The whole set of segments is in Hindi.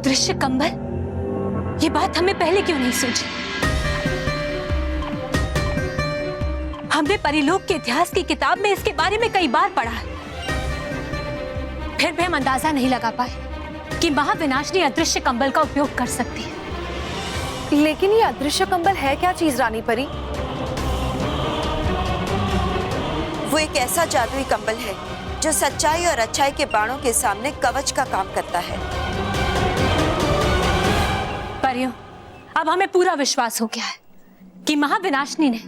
अदृश्य कंबल, ये बात हमें पहले क्यों नहीं सोची? हमने परिलोक के इतिहास की किताब में इसके बारे में कई बार पढ़ा है, फिर भी हम अंदाजा नहीं लगा पाए कि महाविनाशिनी अदृश्य कंबल का उपयोग कर सकती है। लेकिन ये अदृश्य कंबल है क्या चीज रानी परी? वो एक ऐसा जादुई कंबल है जो सच्चाई और अच्छाई के बाणों के सामने कवच का काम करता है। परियों, अब हमें पूरा विश्वास हो गया है कि महाविनाशिनी ने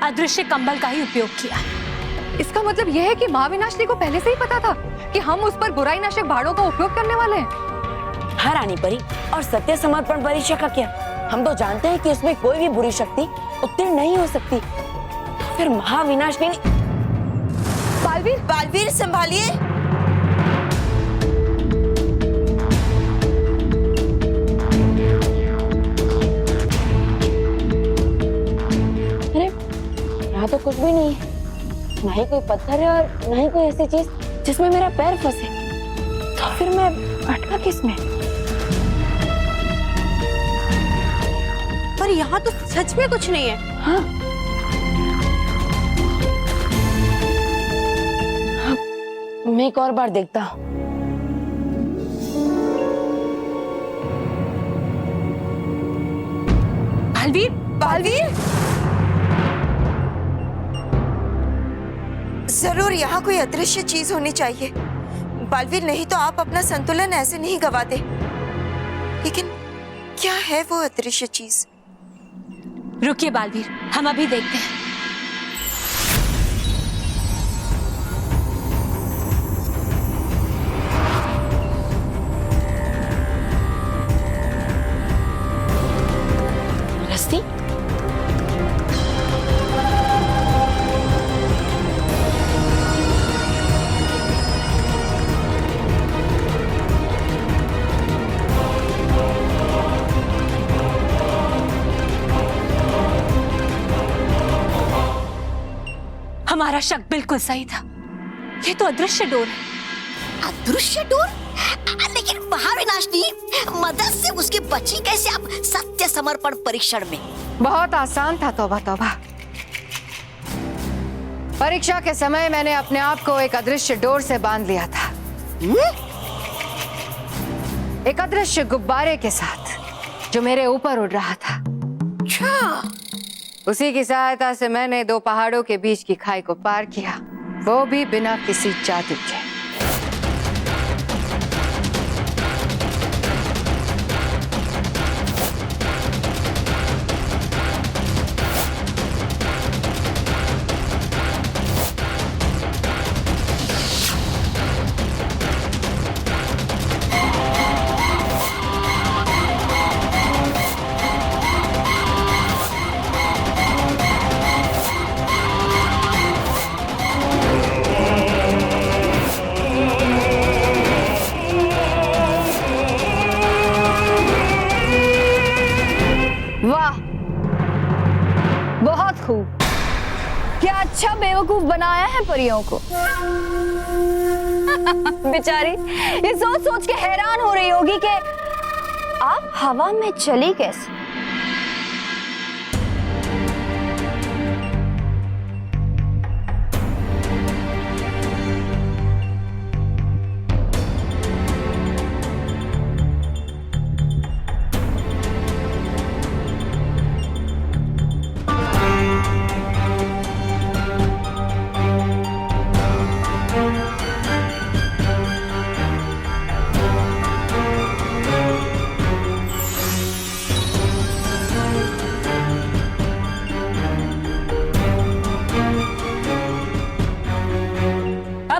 अदृश्य कंबल का ही उपयोग किया। इसका मतलब यह है कि महाविनाशिनी को पहले से ही पता था कि हम उस पर बुराई नाशक बाणों का उपयोग करने वाले हैं। हाँ रानी परी, और सत्य समर्पण परीक्षा का क्या? हम तो जानते हैं कि उसमें कोई भी बुरी शक्ति उत्तीर्ण नहीं हो सकती। फिर महाविनाशिनी ने... बालवीर, बालवीर संभालिए। अरे यहाँ तो कुछ भी नहीं है, ना ही कोई पत्थर है और ना ही कोई ऐसी चीज जिसमें मेरा पैर फंसे। तो फिर मैं अटका किसमें? पर यहाँ तो सच में कुछ नहीं है। हाँ, मैं एक और बार देखता हूँ। बालवीर, बालवीर, जरूर यहाँ कोई अदृश्य चीज होनी चाहिए। बालवीर, नहीं तो आप अपना संतुलन ऐसे नहीं गवाते। लेकिन क्या है वो अदृश्य चीज? रुकिए बालवीर, हम अभी देखते हैं। रस्ती? हमारा शक बिल्कुल सही था, ये तो अदृश्य डोर है। अदृश्य डोर? लेकिन महाविनाशिनी, मदद से उसकी बची कैसे आप सत्य समर्पण परीक्षण में? बहुत आसान था। तौबा तौबा। परीक्षा के समय मैंने अपने आप को एक अदृश्य डोर से बांध लिया था। एक अदृश्य गुब्बारे के साथ जो मेरे ऊपर उड़ रहा था। उसी की सहायता से मैंने दो पहाड़ों के बीच की खाई को पार किया, वो भी बिना किसी जादू के। वाह, बहुत खूब। क्या अच्छा बेवकूफ बनाया है परियों को। बेचारी ये सोच सोच के हैरान हो रही होगी कि आप हवा में चली कैसे।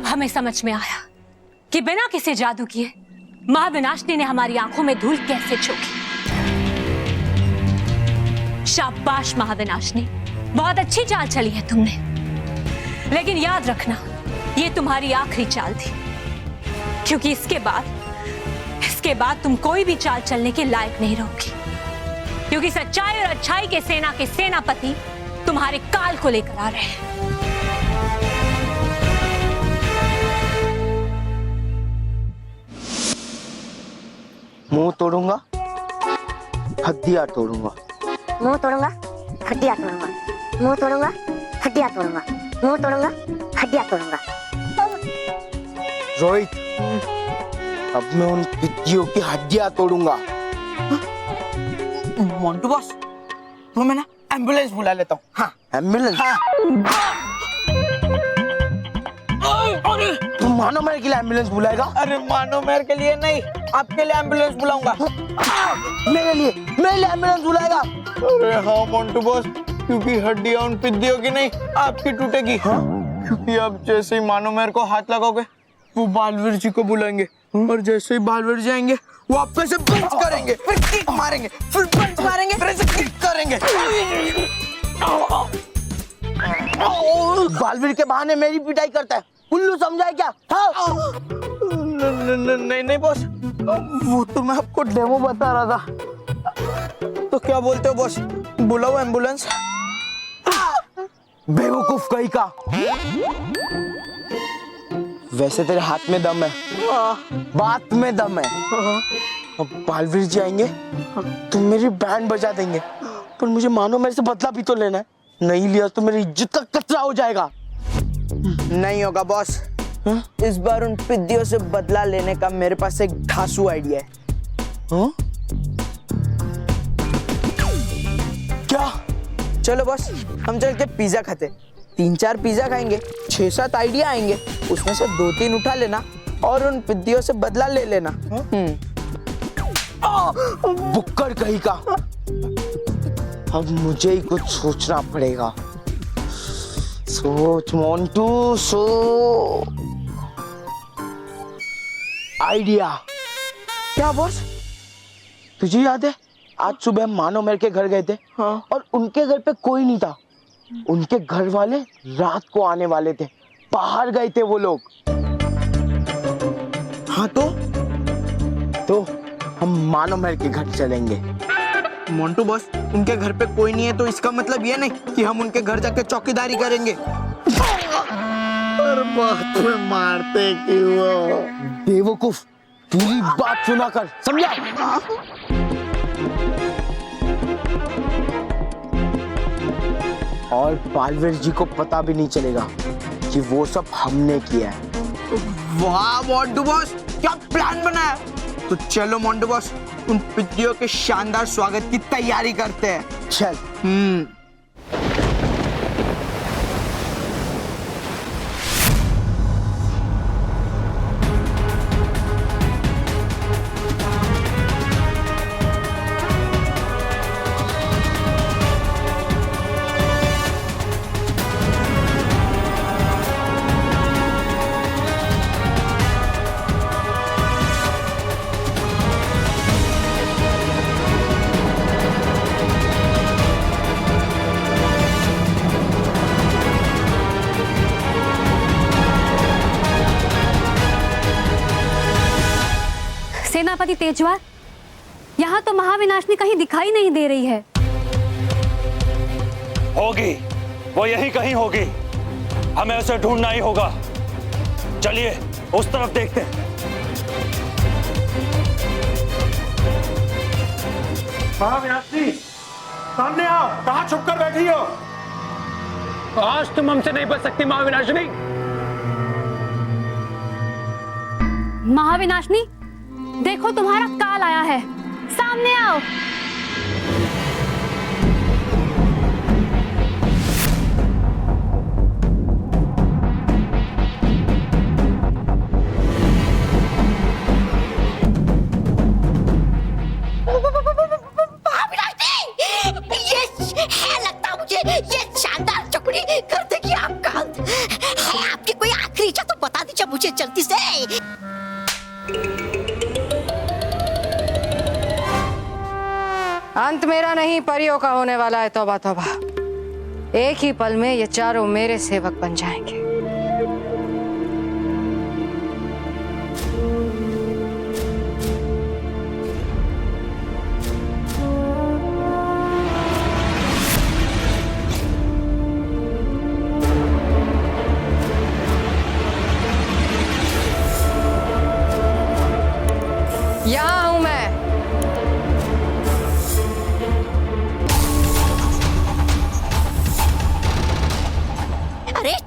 हमें समझ में आया कि बिना किसी जादू किए महाविनाशिनी ने हमारी आंखों में धूल कैसे झोंकी। शाबाश महाविनाशिनी, बहुत अच्छी चाल चली है तुमने, लेकिन याद रखना ये तुम्हारी आखिरी चाल थी, क्योंकि इसके बाद तुम कोई भी चाल चलने के लायक नहीं रहोगी, क्योंकि सच्चाई और अच्छाई के सेना के सेनापति तुम्हारे काल को लेकर आ रहे हैं। मुंह तोड़ूंगा, हड्डियां तोड़ूंगा। मुंह तोड़ूंगा, हड्डियां तोड़ूंगा। मुंह तोड़ूंगा, हड्डियां तोड़ूंगा। मुंह तोड़ूंगा, हड्डियां तोड़ूंगा। रोहित, अब मैं उन पिद्दियों की हड्डियां तोड़ूंगा। मोंटू बॉस, तो मैं ना एम्बुलेंस बुला लेता हूँ। हाँ एम्बुलेंस? हाँ। तुम मानो मेरे के लिए एम्बुलेंस बुलाएगा? अरे मानो मेरे के लिए नहीं, आपके लिए एम्बुलेंस बुलाऊंगा। मेरे लिए एम्बुलेंस बुलाएगा? अरे हाँ मोंटू बॉस, क्योंकि हड्डियां उन पिद्दियों की नहीं आपकी टूटेगी। हाँ? क्योंकि अब जैसे ही मानो मेरे को हाथ लगाओगे वो बालवीर जी को बुलाएंगे, और जैसे ही बालवीर जी आएंगे वो आप पे से पंच करेंगे, फिर किक मारेंगे, फिर पंच मारेंगे, फिर ऐसे किक करेंगे। बालवीर के बहाने मेरी पिटाई करता है, उल्लू समझा है क्या? हाँ? नहीं बॉस, वो तो मैं आपको डेमो बता रहा था। तो क्या बोलते हो बॉस, बुलाओ एम्बुलेंस? बेवकूफ कहीं का। वैसे तेरे हाथ में दम है, बात में दम है। अब बालवीर जी आएंगे तो मेरी बैंड बजा देंगे, पर मुझे मानो मेरे से बदला भी तो लेना है। नहीं लिया तो मेरी इज्जत का कचरा हो जाएगा। नहीं होगा बॉस। इस बार उन पिद्दियों से बदला लेने का मेरे पास एक धांसू आइडिया है। क्या? चलो बॉस, हम चल के पिज्जा खाते। 3-4 पिज्जा खाएंगे, 6-7 आइडिया आएंगे, उसमें से 2-3 उठा लेना और उन पिद्दियों से बदला ले लेना। बुक्कड़ कहीं का। अब मुझे ही कुछ सोचना पड़ेगा। सोच मोंटू, आइडिया। क्या बॉस? तुझे याद है आज सुबह हम मानो मेरे के घर गए थे? हाँ। और उनके घर पे कोई नहीं था। उनके घर वाले रात को आने वाले थे, बाहर गए थे वो लोग। हाँ तो हम मानो मेरे के घर चलेंगे। मोंटू बॉस, उनके घर पे कोई नहीं है तो इसका मतलब ये नहीं कि हम उनके घर जाके चौकीदारी करेंगे। पर बात में मारते क्यों? बेवकूफ, पूरी बात सुना कर, समझा? और बालवीर जी को पता भी नहीं चलेगा कि वो सब हमने किया है। वाह मोंटू बॉस, क्या प्लान बनाया। तो चलो मोंटू बॉस, उन पिद्दियों के शानदार स्वागत की तैयारी करते हैं। चल। सेनापति तेजवार, यहाँ तो महाविनाशनी कहीं दिखाई नहीं दे रही है। होगी, वो यही कहीं होगी। हमें उसे ढूंढना ही होगा। चलिए उस तरफ देखते हैं। महाविनाशनी, सामने आओ। कहाँ छुपकर बैठी हो? आज तुम हमसे नहीं बच सकती महाविनाशनी। महाविनाशनी, देखो तुम्हारा काल आया है, सामने आओ। ये लगता मुझे ये शानदार चकुड़ी कर देगी आपका अंत। है आपकी कोई आखिरी इच्छा तो बता दीजिए मुझे जल्दी से। अंत मेरा नहीं, परियों का होने वाला है। तौबा तौबा, एक ही पल में ये चारों मेरे सेवक बन जाएंगे। यहाँ हूं मैं,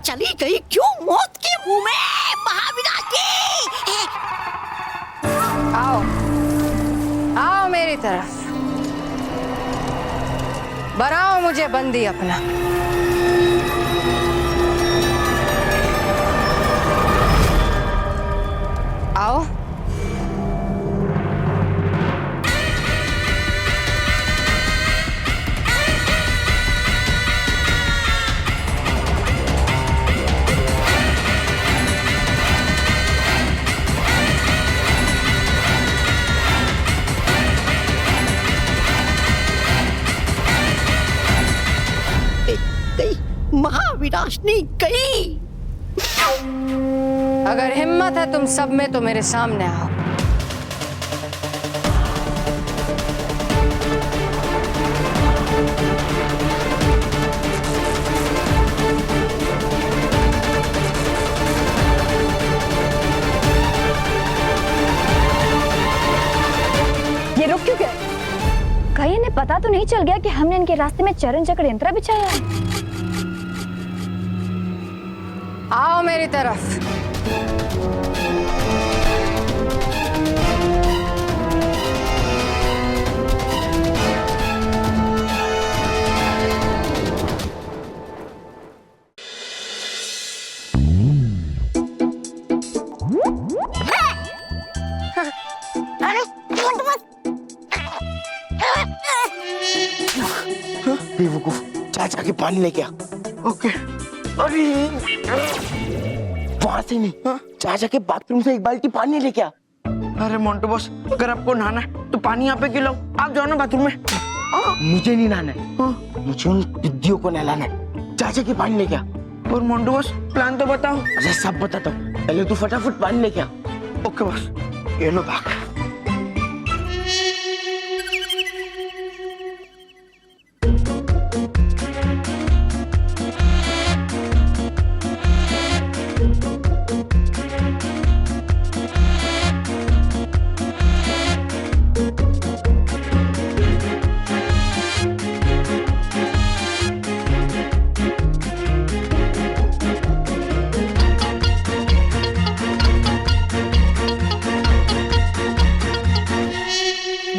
चली गई क्यों मौत के मुंह में महाविनाशी? आओ आओ मेरी तरफ, बनाओ मुझे बंदी अपना। आओ। महाविनाशनी गई। अगर हिम्मत है तुम सब में तो मेरे सामने आओ। ये रुक क्यों गए? कहीं इन्हें पता तो नहीं चल गया कि हमने इनके रास्ते में चरण चक्र यंत्र बिछाया है? आओ मेरी तरफ। बेवकूफ, चाचा के पानी लेके आ। ओके। अरे वहां से नहीं, चाचा के बाथरूम से एक बाल्टी पानी लेके आ। अरे मोंटू बॉस, अगर आपको नहाना है तो पानी यहाँ पे क्यों लाऊं? आप जाओ ना बाथरूम में। मुझे नहीं नहाना है, मुझे उन पिद्दियों को नहलाना है। चाचा के पानी लेके आ। और मोंटू बॉस, प्लान तो बताओ। अरे सब बताता हूँ, पहले तू फटाफट पानी लेके आ। ओके बॉस, ये लो भाग।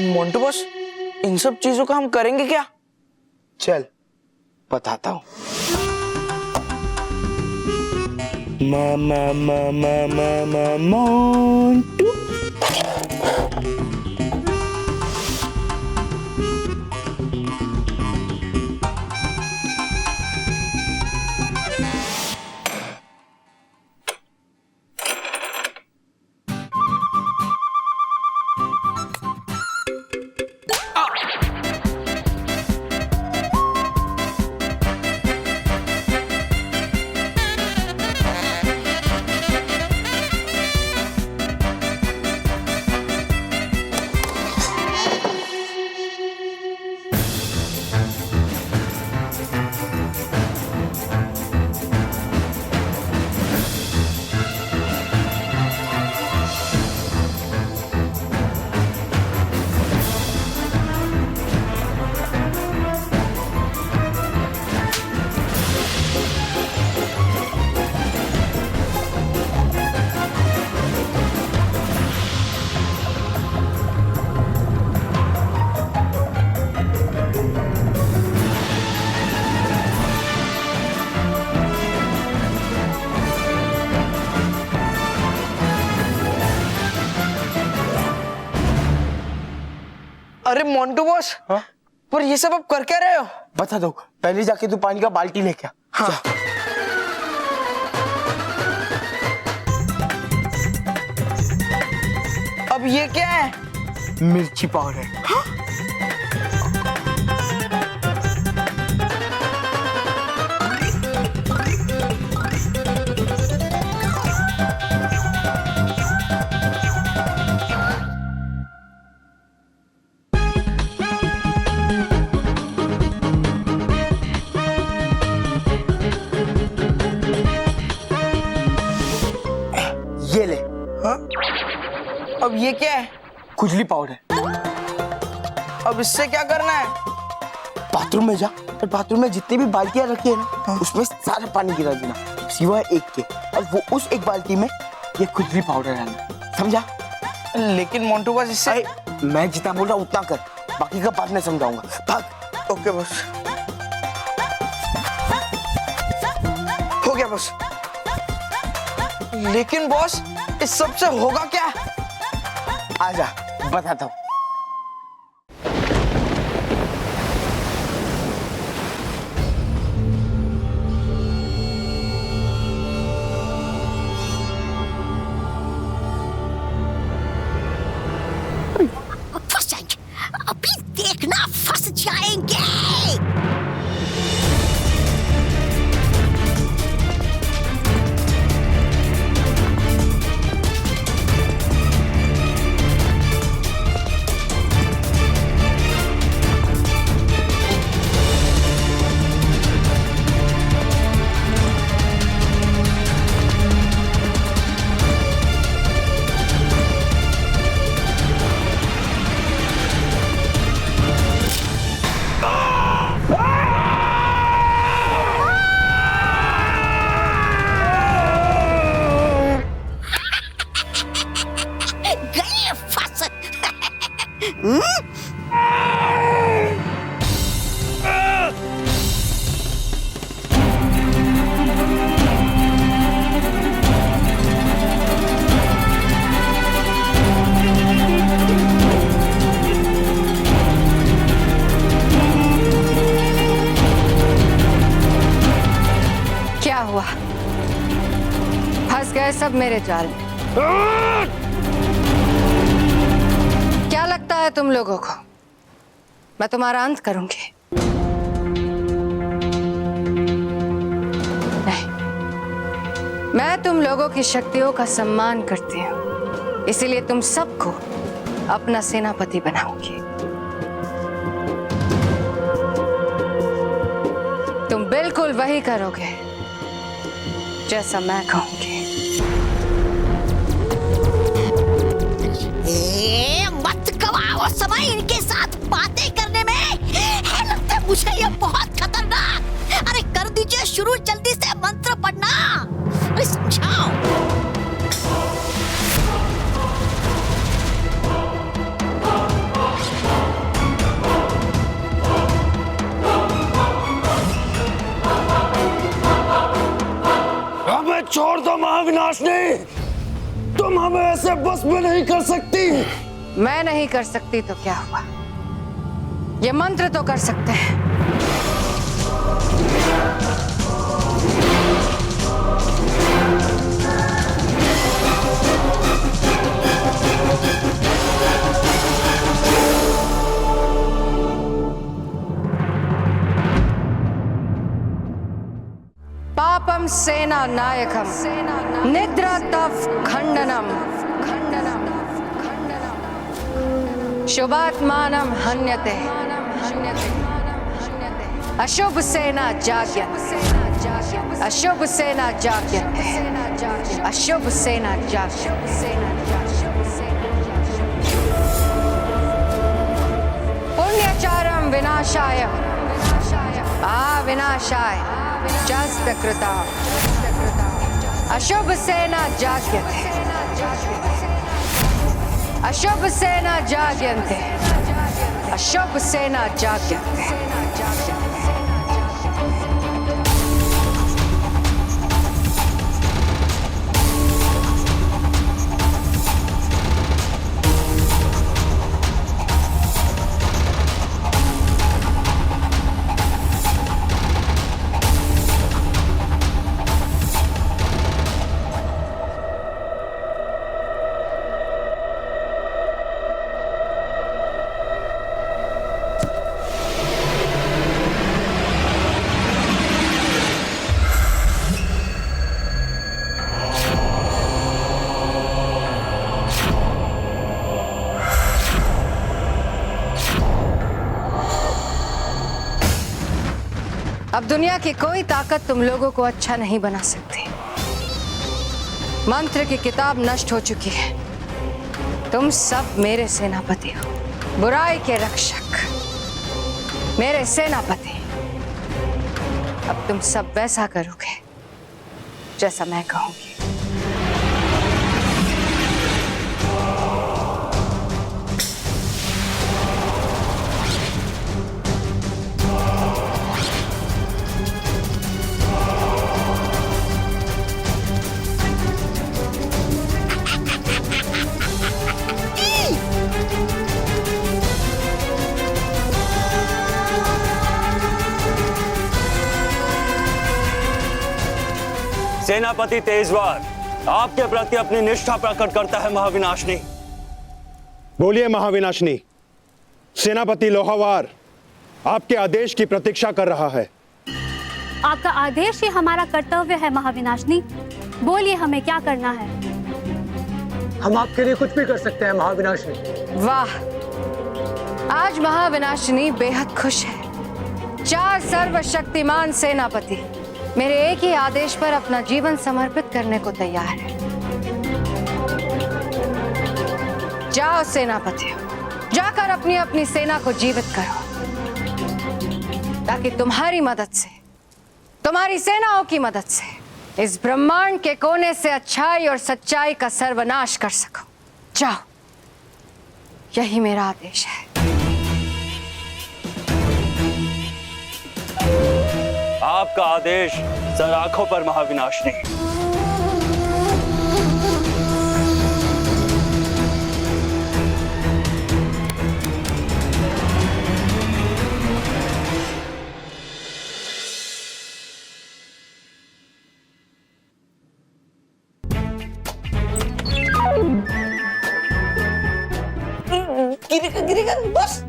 मोंटू बॉस, इन सब चीजों का हम करेंगे क्या? चल बताता हूँ। मोंटू। अरे मोंटू बॉस, पर ये सब आप कर क्या रहे हो? बता दो, पहले जाके तू पानी का बाल्टी लेके आ। हाँ। अब ये क्या है? मिर्ची पाउडर। हाँ? ये ले। हाँ? अब ये क्या है? खुजली पाउडर। अब इससे क्या करना है? बाथरूम में जा और बाथरूम में जितनी भी बाल्टियां रखी है ना, उसमें सारा पानी गिरा देना। सिवाय एक के, और वो उस एक बाल्टी में ये खुजली पाउडर डालना, समझा? लेकिन मोंटू बॉस इससे अरे मैं जितना बोल रहा हूँ उतना कर, बाकी का बाद में समझाऊंगा। भाग। ओके बॉस, हो गया बॉस। लेकिन बॉस इस सब से होगा क्या? आजा बताता हूँ। फंस जाएंगे, अभी देखना फंस जाएंगे। गए फंस। क्या हुआ? फंस गए सब मेरे जाल में। क्या लगता है तुम लोगों को मैं तुम्हारा अंत करूंगी? नहीं, मैं तुम लोगों की शक्तियों का सम्मान करती हूं, इसीलिए तुम सबको अपना सेनापति बनाऊंगी। तुम बिल्कुल वही करोगे जैसा मैं कहूंगी। मत गवाओ समय इनके साथ बातें करने में। है लगता है मुझे ये बहुत खतरनाक। अरे कर दीजिए शुरू, जल्दी से मंत्र पढ़ना। अरे समझाओ। हमें छोड़ दो महाविनाशनी, तुम हमें ऐसे बस में नहीं कर सकती। मैं नहीं कर सकती तो क्या हुआ? ये मंत्र तो कर सकते हैं। पापम सेना नायकम निद्रा तव खंडनम शुभात्मानम हन्यते अशुभ सेना जाग्यते अशुभ सेना जाग्यते अशुभ सेना जाग्यते पुण्यचारम विनाशाय विनाशाय जस्त कृता अशुभ सेना जाग्यते अशुभ सेना जाग्यन्ते अशुभ सेना जाग्यन्ते। अब दुनिया की कोई ताकत तुम लोगों को अच्छा नहीं बना सकती। मंत्र की किताब नष्ट हो चुकी है। तुम सब मेरे सेनापति हो, बुराई के रक्षक, मेरे सेनापति। अब तुम सब वैसा करोगे जैसा मैं कहूंगी। सेनापति तेजवार आपके प्रति अपनी निष्ठा प्रकट करता है महाविनाशनी। बोलिए महाविनाशनी। सेनापति लोहावार आपके आदेश की प्रतीक्षा कर रहा है। आपका आदेश ही हमारा कर्तव्य है महाविनाशनी। बोलिए हमें क्या करना है। हम आपके लिए कुछ भी कर सकते हैं महाविनाशनी। वाह, आज महाविनाशिनी बेहद खुश है। 4 सर्वशक्तिमान सेनापति मेरे एक ही आदेश पर अपना जीवन समर्पित करने को तैयार है। जाओ सेनापतियों, जाकर अपनी अपनी सेना को जीवित करो, ताकि तुम्हारी मदद से, तुम्हारी सेनाओं की मदद से इस ब्रह्मांड के कोने से अच्छाई और सच्चाई का सर्वनाश कर सको। जाओ, यही मेरा आदेश है। आपका आदेश सर आंखों पर महाविनाशनी। गिरेगा बस।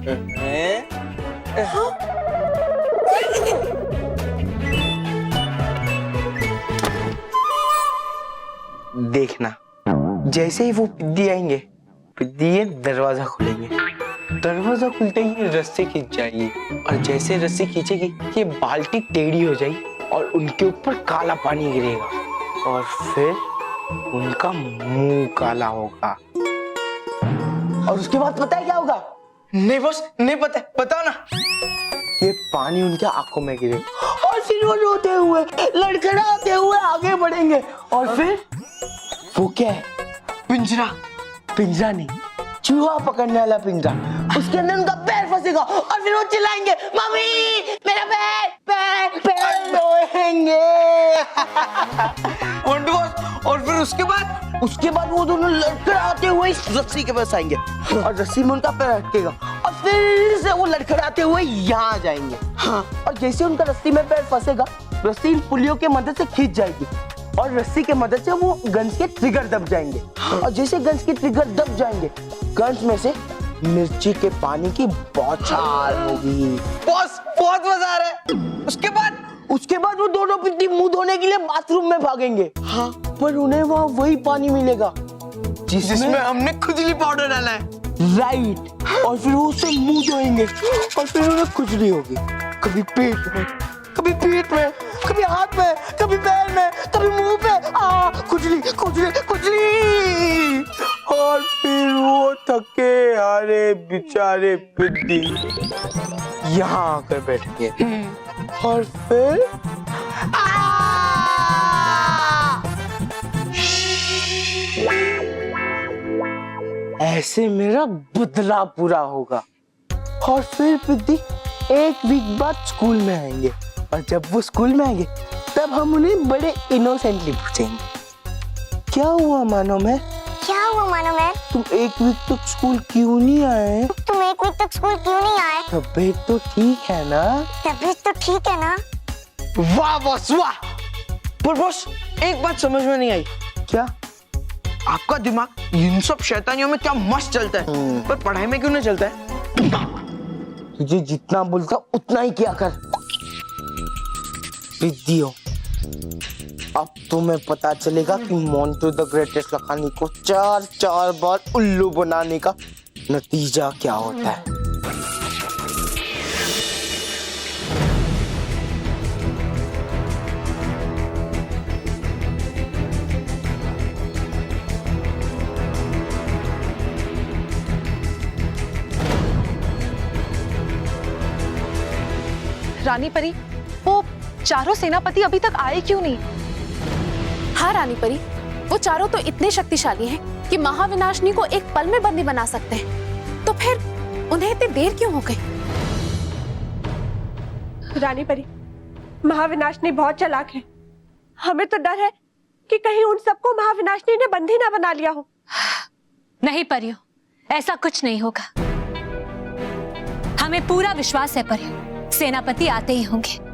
देखना, जैसे ही वो पिद्दी आएंगे, पिद्दी ये दरवाजा खोलेंगे, दरवाजा खुलते ही रस्सी खींच जाएगी, और जैसे रस्सी खींचेगी ये बाल्टी टेढ़ी हो जाएगी और उनके ऊपर काला पानी गिरेगा और फिर उनका मुंह काला होगा। और उसके बाद पता है क्या होगा? नहीं बॉस, नहीं पता, बताओ ना। ये पानी उनके आंखों में गिरेगा और फिर वो रोते हुए, लड़खड़ाते हुए आगे बढ़ेंगे, और फिर वो क्या है? पिंजरा। पिंजरा नहीं, चूहा पकड़ने वाला पिंजरा। उसके अंदर उनका पैर फंसेगा और फिर वो चिल्लाएंगे, मम्मी मेरा पैर पैर पैर रोएंगे। और फिर उसके बाद वो दोनों लड़खड़ाते हुए इस रस्सी के पास आएंगे और रस्सी में उनका पैर अटकेगा और फिर से वो लड़खड़ाते हुए यहाँ आ जाएंगे। हाँ, और जैसे उनका रस्सी में पैर फंसेगा, रस्सी इन पुलियों के मदद से खींच जाएगी और रस्सी के मदद से वो गन्स के ट्रिगर दब जाएंगे। और जैसे गन्स के ट्रिगर दब जाएंगे, गन्स में से मिर्ची के पानी की बौछार होगी। बॉस, बहुत मजा आ रहा है। उसके बाद वो दोनों पिद्दी मुंह धोने के लिए बाथरूम में भागेंगे। हाँ, पर उन्हें वहाँ वही पानी मिलेगा जिसमें हमने खुजली पाउडर डाला है। राइट। और फिर वो उससे मुंह धोएंगे और फिर उन्हें खुजली होगी, कभी पेट में, कभी पीठ में, कभी हाथ में, कभी पैर में, कभी मुंह पे। खुजली खुजली खुजली। और फिर वो थके हारे बेचारे पिद्दी यहाँ आकर बैठेंगे और फिर ऐसे मेरा बदला पूरा होगा। और फिर पिद्दी 1 वीक बाद स्कूल में आएंगे, और जब वो स्कूल में आएंगे तब हम उन्हें बड़े इनोसेंटली पूछेंगे, क्या हुआ मानो मैं? क्या हुआ मानो मैं? तुम 1 वीक तक स्कूल क्यों नहीं आए? तुम 1 वीक तक स्कूल क्यों नहीं आए? तबीयत तो ठीक है ना? तबीयत तो ठीक है ना? वाह बॉस वाह। पर बॉस, एक बात समझ में नहीं आई। क्या? आपका दिमाग इन सब शैतानियों में क्या मस्त चलता है, पर पढ़ाई में क्यों नहीं चलता है? तुझे जितना बोलता उतना ही किया कर। पिद्दियों, अब तुम्हें पता चलेगा कि मोंटू द ग्रेटेस्ट लखानी को 4 बार उल्लू बनाने का नतीजा क्या होता है। रानी परी, वो चारों सेनापति अभी तक आए क्यों नहीं? हाँ रानी परी, वो चारों तो इतने शक्तिशाली हैं कि महाविनाशनी को एक पल में बंदी बना सकते हैं। तो फिर उन्हें इतनी देर क्यों हो गई? रानी परी, महाविनाशनी बहुत चालाक है। हमें तो डर है कि कहीं उन सबको महाविनाशनी ने बंदी ना बना लिया हो। नहीं परियों, ऐसा कुछ नहीं होगा। हमें पूरा विश्वास है परियों, सेनापति आते ही होंगे।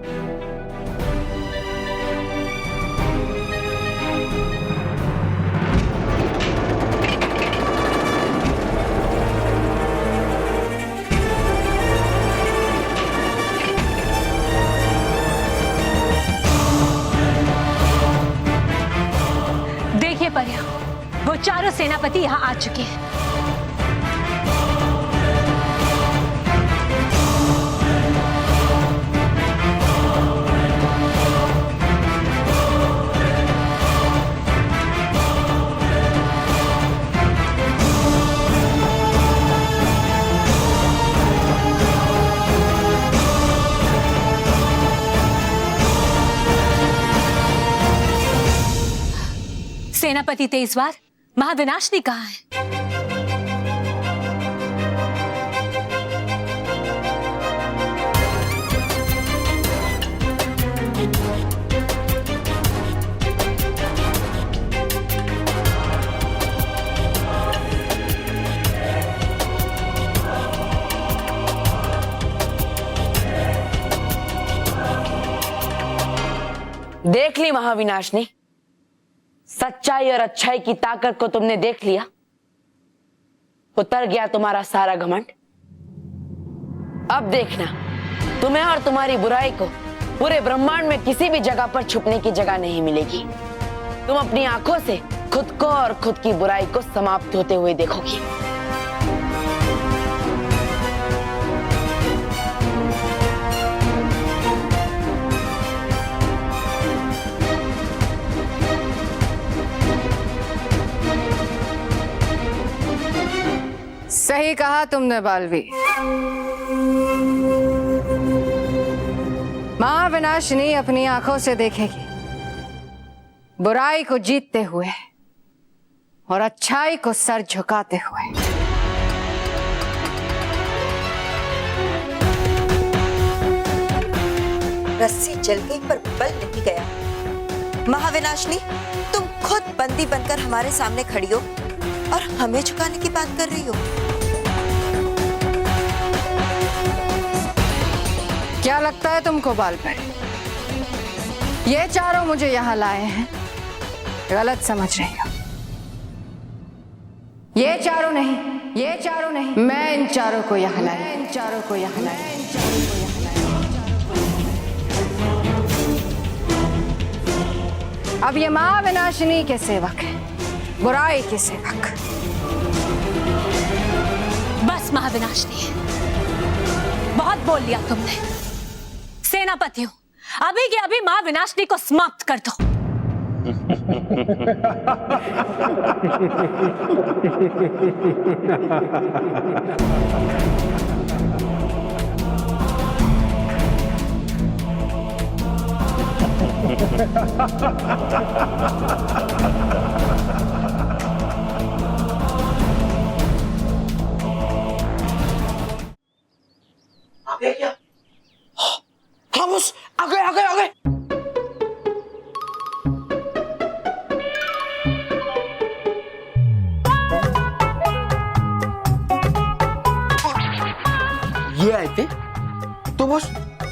देखिए परियों, वो चारों सेनापति यहाँ आ चुके हैं। सेनापति तेजवार, महाविनाशनी कहाँ है? देख ली महाविनाशनी, सच्चाई और अच्छाई की ताकत को तुमने देख लिया। उतर गया तुम्हारा सारा घमंड। अब देखना, तुम्हें और तुम्हारी बुराई को पूरे ब्रह्मांड में किसी भी जगह पर छुपने की जगह नहीं मिलेगी। तुम अपनी आंखों से खुद को और खुद की बुराई को समाप्त होते हुए देखोगी। सही कहा तुमने बालवी। महाविनाशिनी अपनी आंखों से देखेगी बुराई को जीतते हुए और अच्छाई को सर झुकाते हुए। रस्सी जल गई पर बल नहीं गया। महाविनाशनी, तुम खुद बंदी बनकर हमारे सामने खड़ी हो और हमें झुकाने की बात कर रही हो। क्या लगता है तुमको बालपरी? ये चारों मुझे यहाँ लाए हैं, गलत समझ रही हो। ये चारों नहीं, मैं इन चारों को यहाँ लाई, अब ये महाविनाशिनी के सेवक है, बुराई के सेवक। बस महाविनाशनी, बहुत बोल लिया तुमने। सेनापतियों, अभी के अभी महाविनाशनी को समाप्त कर दो। आगे क्या? हाँ बस, आ गए। ये आए थे तो बस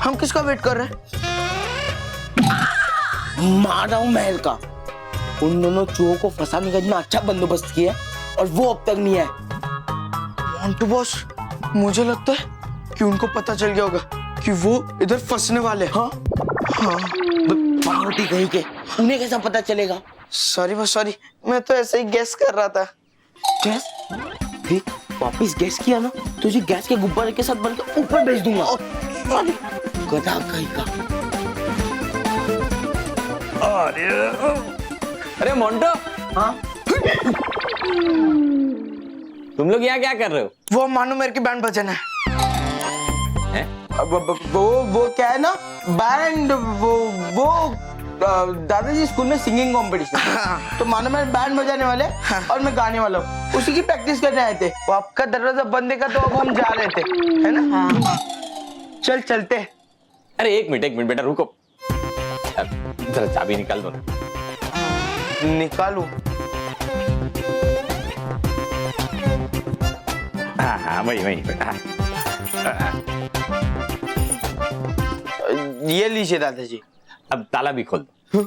हम किसका वेट कर रहे हैं? मार रहा हूं महल का। उन दोनों चोरों को फंसाने का इतना अच्छा बंदोबस्त किया और वो अब तक नहीं आए। मोंटू बॉस, मुझे लगता है कि उनको पता चल गया होगा कि वो इधर फंसने वाले। हाँ, पावटी कहीं के, उन्हें कैसा पता चलेगा? सॉरी, मैं तो ऐसे ही गैस कर रहा था। गैस? देख, वापिस गैस किया ना, तुझे गैस के गुब्बारे के साथ बन के ऊपर भेज दूंगा। गधा कहीं का। अरे मोंटो, हाँ? तुम लोग यहाँ क्या कर रहे हो? वो मानो मेरे की बैंड बजाना है। वो क्या है ना, बैंड, वो दादाजी स्कूल में सिंगिंग कंपटीशन, तो मानो मैं बैंड बजाने वाले और मैं गाने वाला हूँ, उसी की प्रैक्टिस करने आए थे। वो आपका दरवाजा बंद देखा तो अब हम जा रहे थे, है ना? चल चलते। अरे एक मिनट बेटा रुको, जरा चाबी निकाल दो ना। निकालू? हाँ वही बेटा। ये लीजिए दादाजी। अब ताला भी खोल दो।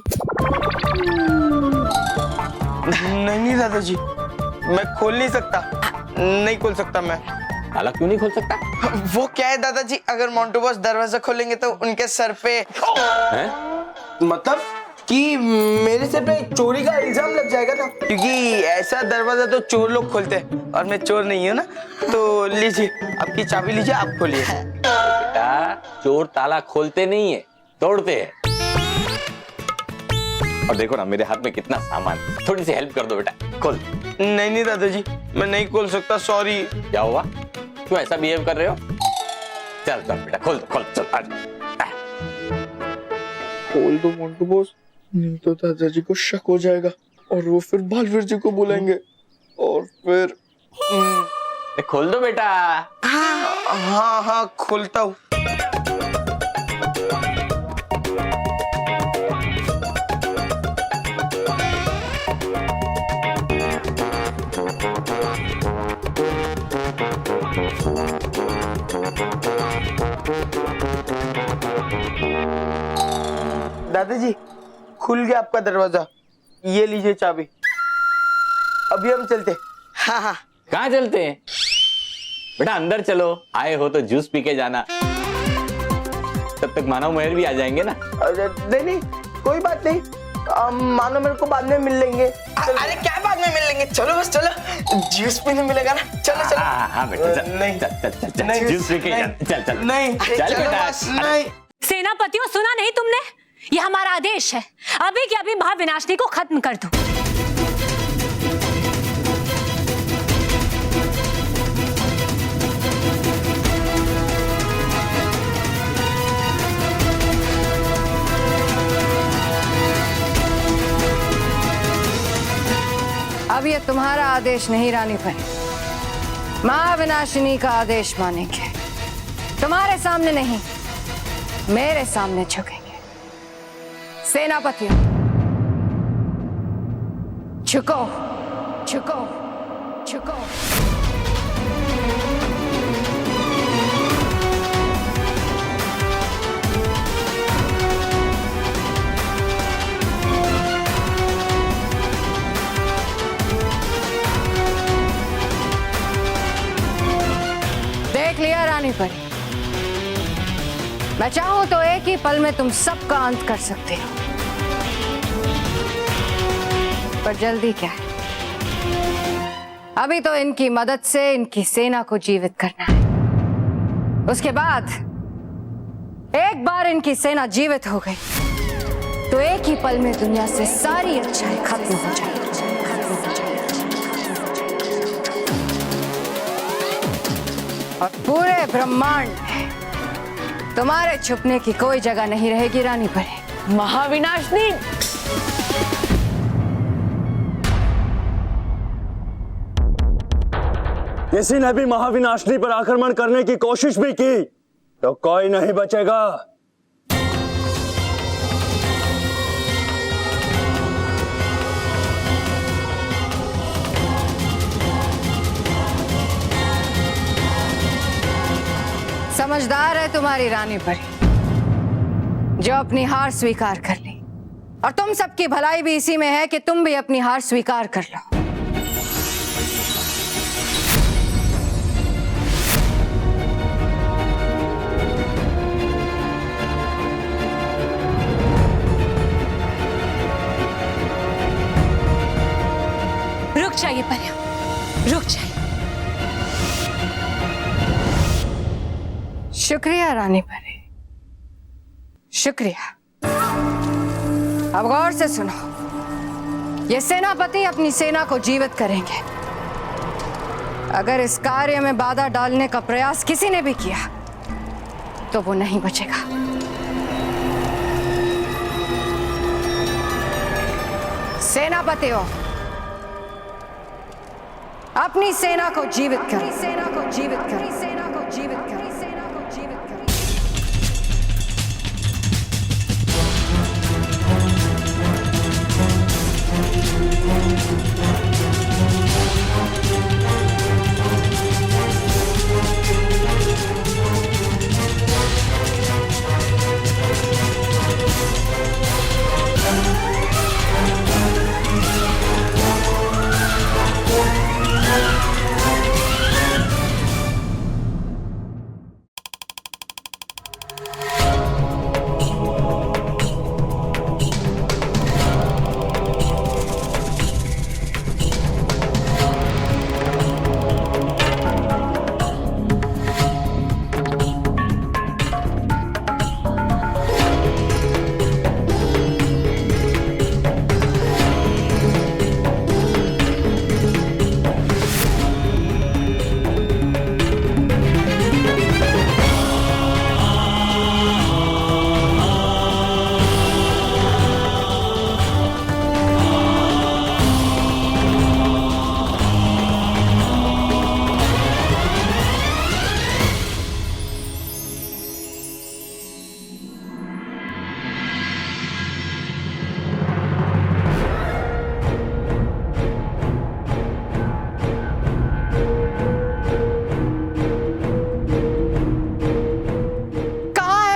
नहीं दादाजी, मैं खोल नहीं सकता, नहीं खोल सकता मैं। ताला क्यों नहीं खोल सकता? वो क्या है दादाजी, अगर मोंटू बॉस दरवाजा खोलेंगे तो उनके सर पे मतलब कि मेरे सर पे चोरी का इल्जाम लग जाएगा ना, क्योंकि ऐसा दरवाजा तो चोर लोग खोलते हैं और मैं चोर नहीं हूँ ना। तो लीजिए, आपकी चाबी लीजिए, आप खोलिए। बेटा चोर ताला खोलते नहीं है, तोड़ते हैं। और देखो ना मेरे हाथ में कितना सामान, थोड़ी सी हेल्प कर दो बेटा, खोल। नहीं दादाजी, मैं नहीं खोल सकता, सॉरी। क्या हुआ, क्यों ऐसा बिहेव कर रहे हो? चल बेटा खोल चल आज। खोल दो मोंटू बॉस, नहीं तो दादाजी को शक हो जाएगा और वो फिर बालवीर जी को बुलाएंगे और फिर खोल दो बेटा। हाँ खोलता हूँ। दादाजी खुल गया आपका दरवाजा, ये लीजिए चाबी। अभी हम चलते। हाँ। कहाँ चलते हैं बेटा? अंदर चलो, आए हो तो जूस पी के जाना, तब तक मानव महर भी आ जाएंगे ना। नहीं कोई बात नहीं, मानो मेरे को बाद में मिल लेंगे। अरे क्या बाद में मिल लेंगे, चलो बस चलो, जूस पीने मिलेगा ना, चलो। हाँ बेटा चल। नहीं चल जूस पी के चल। नहीं चल बेटा। नहीं। सेनापतियों, सुना नहीं तुमने? यह हमारा आदेश है, अभी के अभी महाविनाशिनी को खत्म कर दो। अब ये तुम्हारा आदेश नहीं रानी परी, महाविनाशिनी का आदेश मानेंगे। तुम्हारे सामने नहीं, मेरे सामने झुकेंगे। सेनापतियों, झुको झुको झुको। देख लिया रानी परी, मैं चाहूं तो एक ही पल में तुम सबका अंत कर सकते हो, पर जल्दी क्या है? अभी तो इनकी मदद से इनकी सेना को जीवित करना है। उसके बाद एक बार इनकी सेना जीवित हो गई तो एक ही पल में दुनिया से सारी अच्छाई खत्म हो जाएगी। और पूरे ब्रह्मांड में तुम्हारे छुपने की कोई जगह नहीं रहेगी रानी परी। महाविनाशिनी, किसी ने भी महाविनाशिनी पर आक्रमण करने की कोशिश भी की तो कोई नहीं बचेगा। समझदार है तुम्हारी रानी परी, जो अपनी हार स्वीकार कर ली, और तुम सबकी भलाई भी इसी में है कि तुम भी अपनी हार स्वीकार कर लो। रुक जाइए परिया, रुक जाइए। शुक्रिया रानी परी, शुक्रिया। अब गौर से सुनो, ये सेनापति अपनी सेना को जीवित करेंगे। अगर इस कार्य में बाधा डालने का प्रयास किसी ने भी किया तो वो नहीं बचेगा। सेनापतियों, अपनी सेना को जीवित करो, सेना को जीवित करो, सेना को जीवित करो, सेना को जीवित करो।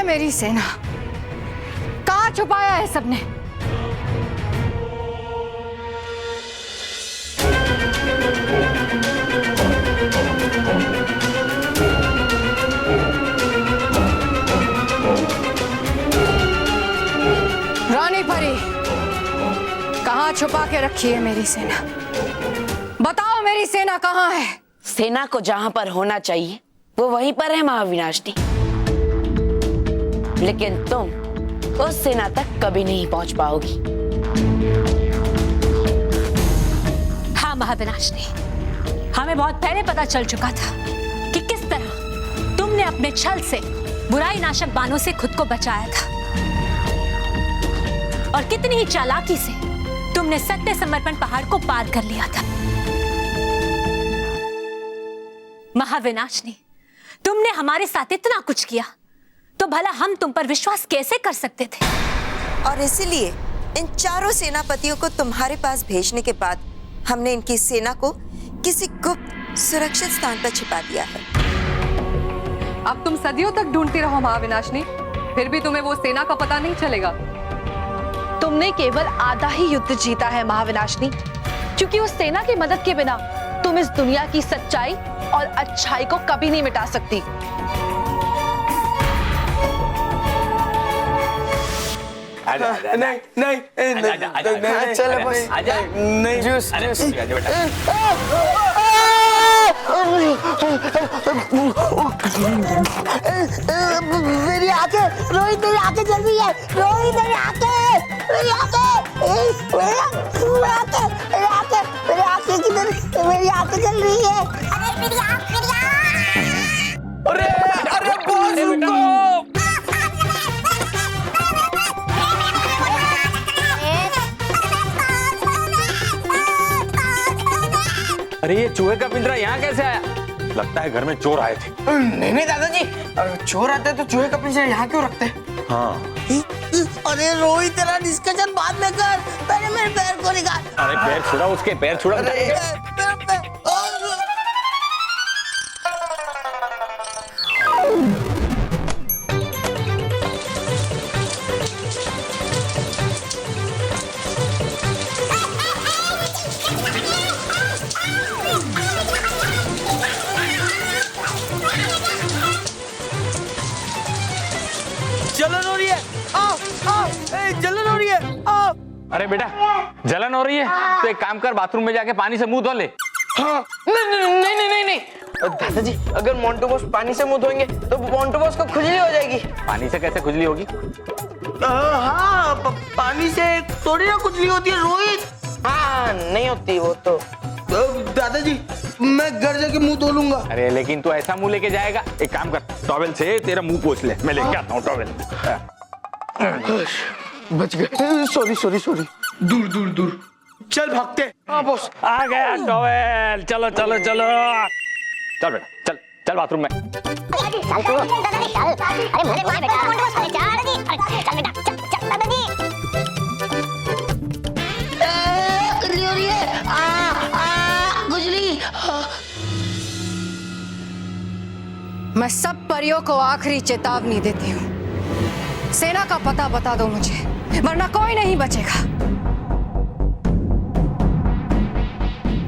मेरी सेना कहां छुपाया है सबने? रानी परी, कहां छुपा के रखी है मेरी सेना? बताओ मेरी सेना कहां है? सेना को जहां पर होना चाहिए वो वहीं पर है महाविनाशनी, लेकिन तुम उस सेना तक कभी नहीं पहुंच पाओगी। हाँ महाविनाशनी, हमें बहुत पहले पता चल चुका था कि किस तरह तुमने अपने छल से बुराई नाशक बाणों से खुद को बचाया था और कितनी ही चालाकी से तुमने सत्य समर्पण पहाड़ को पार कर लिया था। महाविनाशनी, तुमने हमारे साथ इतना कुछ किया तो भला हम तुम पर विश्वास कैसे कर सकते थे? और इसीलिए इन चारों सेनापतियों को तुम्हारे पास भेजने के बाद हमने इनकी सेना को किसी गुप्त सुरक्षित स्थान पर छिपा दिया है। अब तुम सदियों तक ढूंढती रहो महाविनाशनी, फिर भी तुम्हें वो सेना का पता नहीं चलेगा। तुमने केवल आधा ही युद्ध जीता है महाविनाशनी, क्योंकि उस सेना की मदद के बिना तुम इस दुनिया की सच्चाई और अच्छाई को कभी नहीं मिटा सकती। नहीं नहीं चलो भाई, नहीं जूस मेरी आंखें, रोहित मेरी आंखें जल रही है, रोहित मेरी आंखें, मेरी आंखें, मेरी आंखें किधर, मेरी आंखें जल रही है। अरे मेरी आंख, मेरी आंख। अरे अरे बॉस रुको। अरे ये चूहे का पिंजरा यहाँ कैसे आया? लगता है घर में चोर आए थे। नहीं नहीं दादाजी, चोर आते तो चूहे का पिंजरा यहाँ क्यों रखते हैं? हाँ। अरे रोहित, तेरा डिस्कशन बाद में कर, पहले मेरे पैर को निकाल। अरे पैर छुड़ा, उसके पैर छुड़ा। जलन हो रही है, आओ आओ, जलन हो रही है, आओ। अरे बेटा, जलन हो रही है तो एक काम कर, बाथरूम में जाके पानी से मुंह धो ले। हाँ, नहीं दादाजी, अगर मोंटू बॉस पानी से मुंह धोएंगे तो मोंटू बॉस को खुजली हो जाएगी। पानी से कैसे खुजली होगी? हाँ, पानी से थोड़ी ना खुजली होती है रोहित। हाँ, नहीं होती वो तो। दादाजी, मैं घर जाके मुंह धो लूंगा। अरे लेकिन तू ऐसा मुंह लेके जाएगा, एक काम कर, टॉवेल से तेरा मुंह पोंछ ले, मैं लेके आता हूँ टॉवेल। बच गए। सॉरी। दूर। चल भागते। हाँ बॉस। आ गया टॉवेल, चलो चलो चलो, चल बेटा चल चल बाथरूम में। चल तू दादाजी चल। अरे मुझे मार बेटा मोंटू बॉस चल दादाजी। अरे चल बेटा चल चल दादाजी। कुजली हो रही है। कुजली। मैं सब परियों को आखिरी चेतावनी देती हूँ, सेना का पता बता दो मुझे, वरना कोई नहीं बचेगा।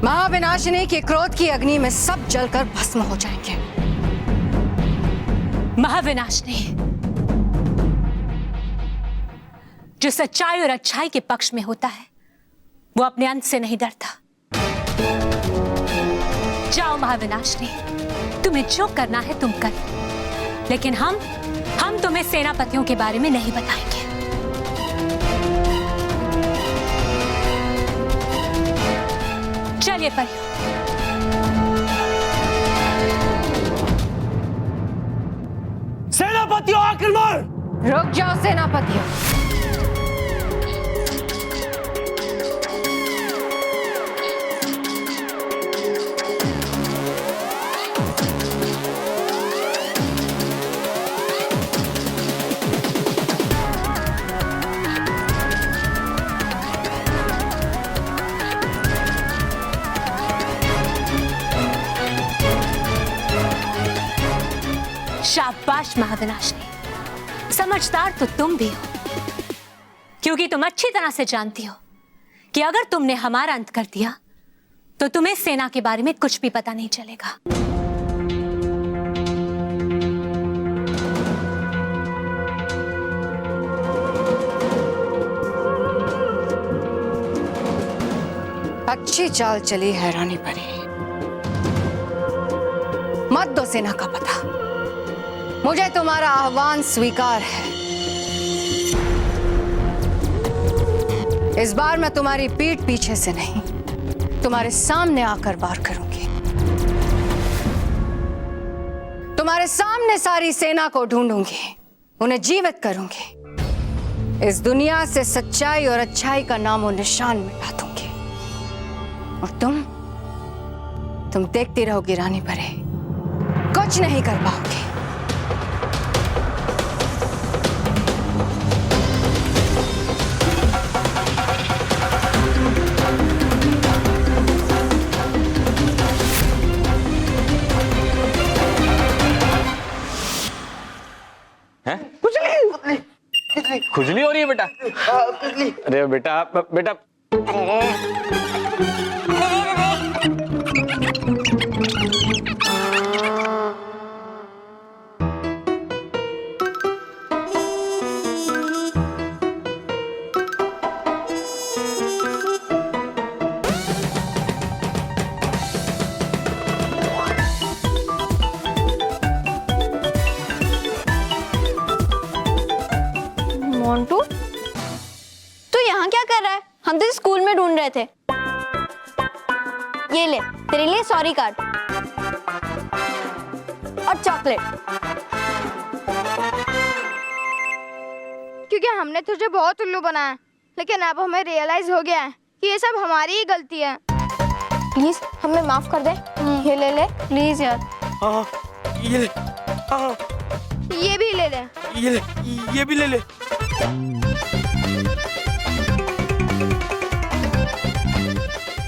महाविनाशिनी के क्रोध की अग्नि में सब जलकर भस्म हो जाएंगे। महाविनाशिनी जो सच्चाई और अच्छाई के पक्ष में होता है वो अपने अंत से नहीं डरता। जाओ महाविनाशिनी, तुम्हें जो करना है तुम कर, लेकिन हम तुम्हें सेनापतियों के बारे में नहीं बताएंगे। चलिए परियों। सेनापतियों आक्रमण! रुक जाओ सेनापतियों। शाबाश महाविनाशिनी, समझदार तो तुम भी हो, क्योंकि तुम अच्छी तरह से जानती हो कि अगर तुमने हमारा अंत कर दिया तो तुम्हें सेना के बारे में कुछ भी पता नहीं चलेगा। अच्छी चाल चली है रानी परी, मत दो सेना का पता। मुझे तुम्हारा आह्वान स्वीकार है। इस बार मैं तुम्हारी पीठ पीछे से नहीं, तुम्हारे सामने आकर वार करूंगी। तुम्हारे सामने सारी सेना को ढूंढूंगी, उन्हें जीवित करूंगी, इस दुनिया से सच्चाई और अच्छाई का नामो निशान मिटा दूंगी। और तुम देखती रहोगी रानी परी, कुछ नहीं कर पाओगी। खुजली हो रही है बेटा? अरे बेटा बेटा मोंटू, तू यहाँ क्या कर रहा है? हम तो स्कूल में ढूंढ रहे थे। ये ले, तेरे लिए सॉरी कार्ड और चॉकलेट। क्योंकि हमने तुझे बहुत उल्लू बनाया, लेकिन अब हमें रियलाइज हो गया है कि ये सब हमारी ही गलती है। प्लीज हमें माफ कर दे। ये ले ले प्लीज यार। हाँ ये ले। हाँ ये भी ले ले। ये भी ले ले।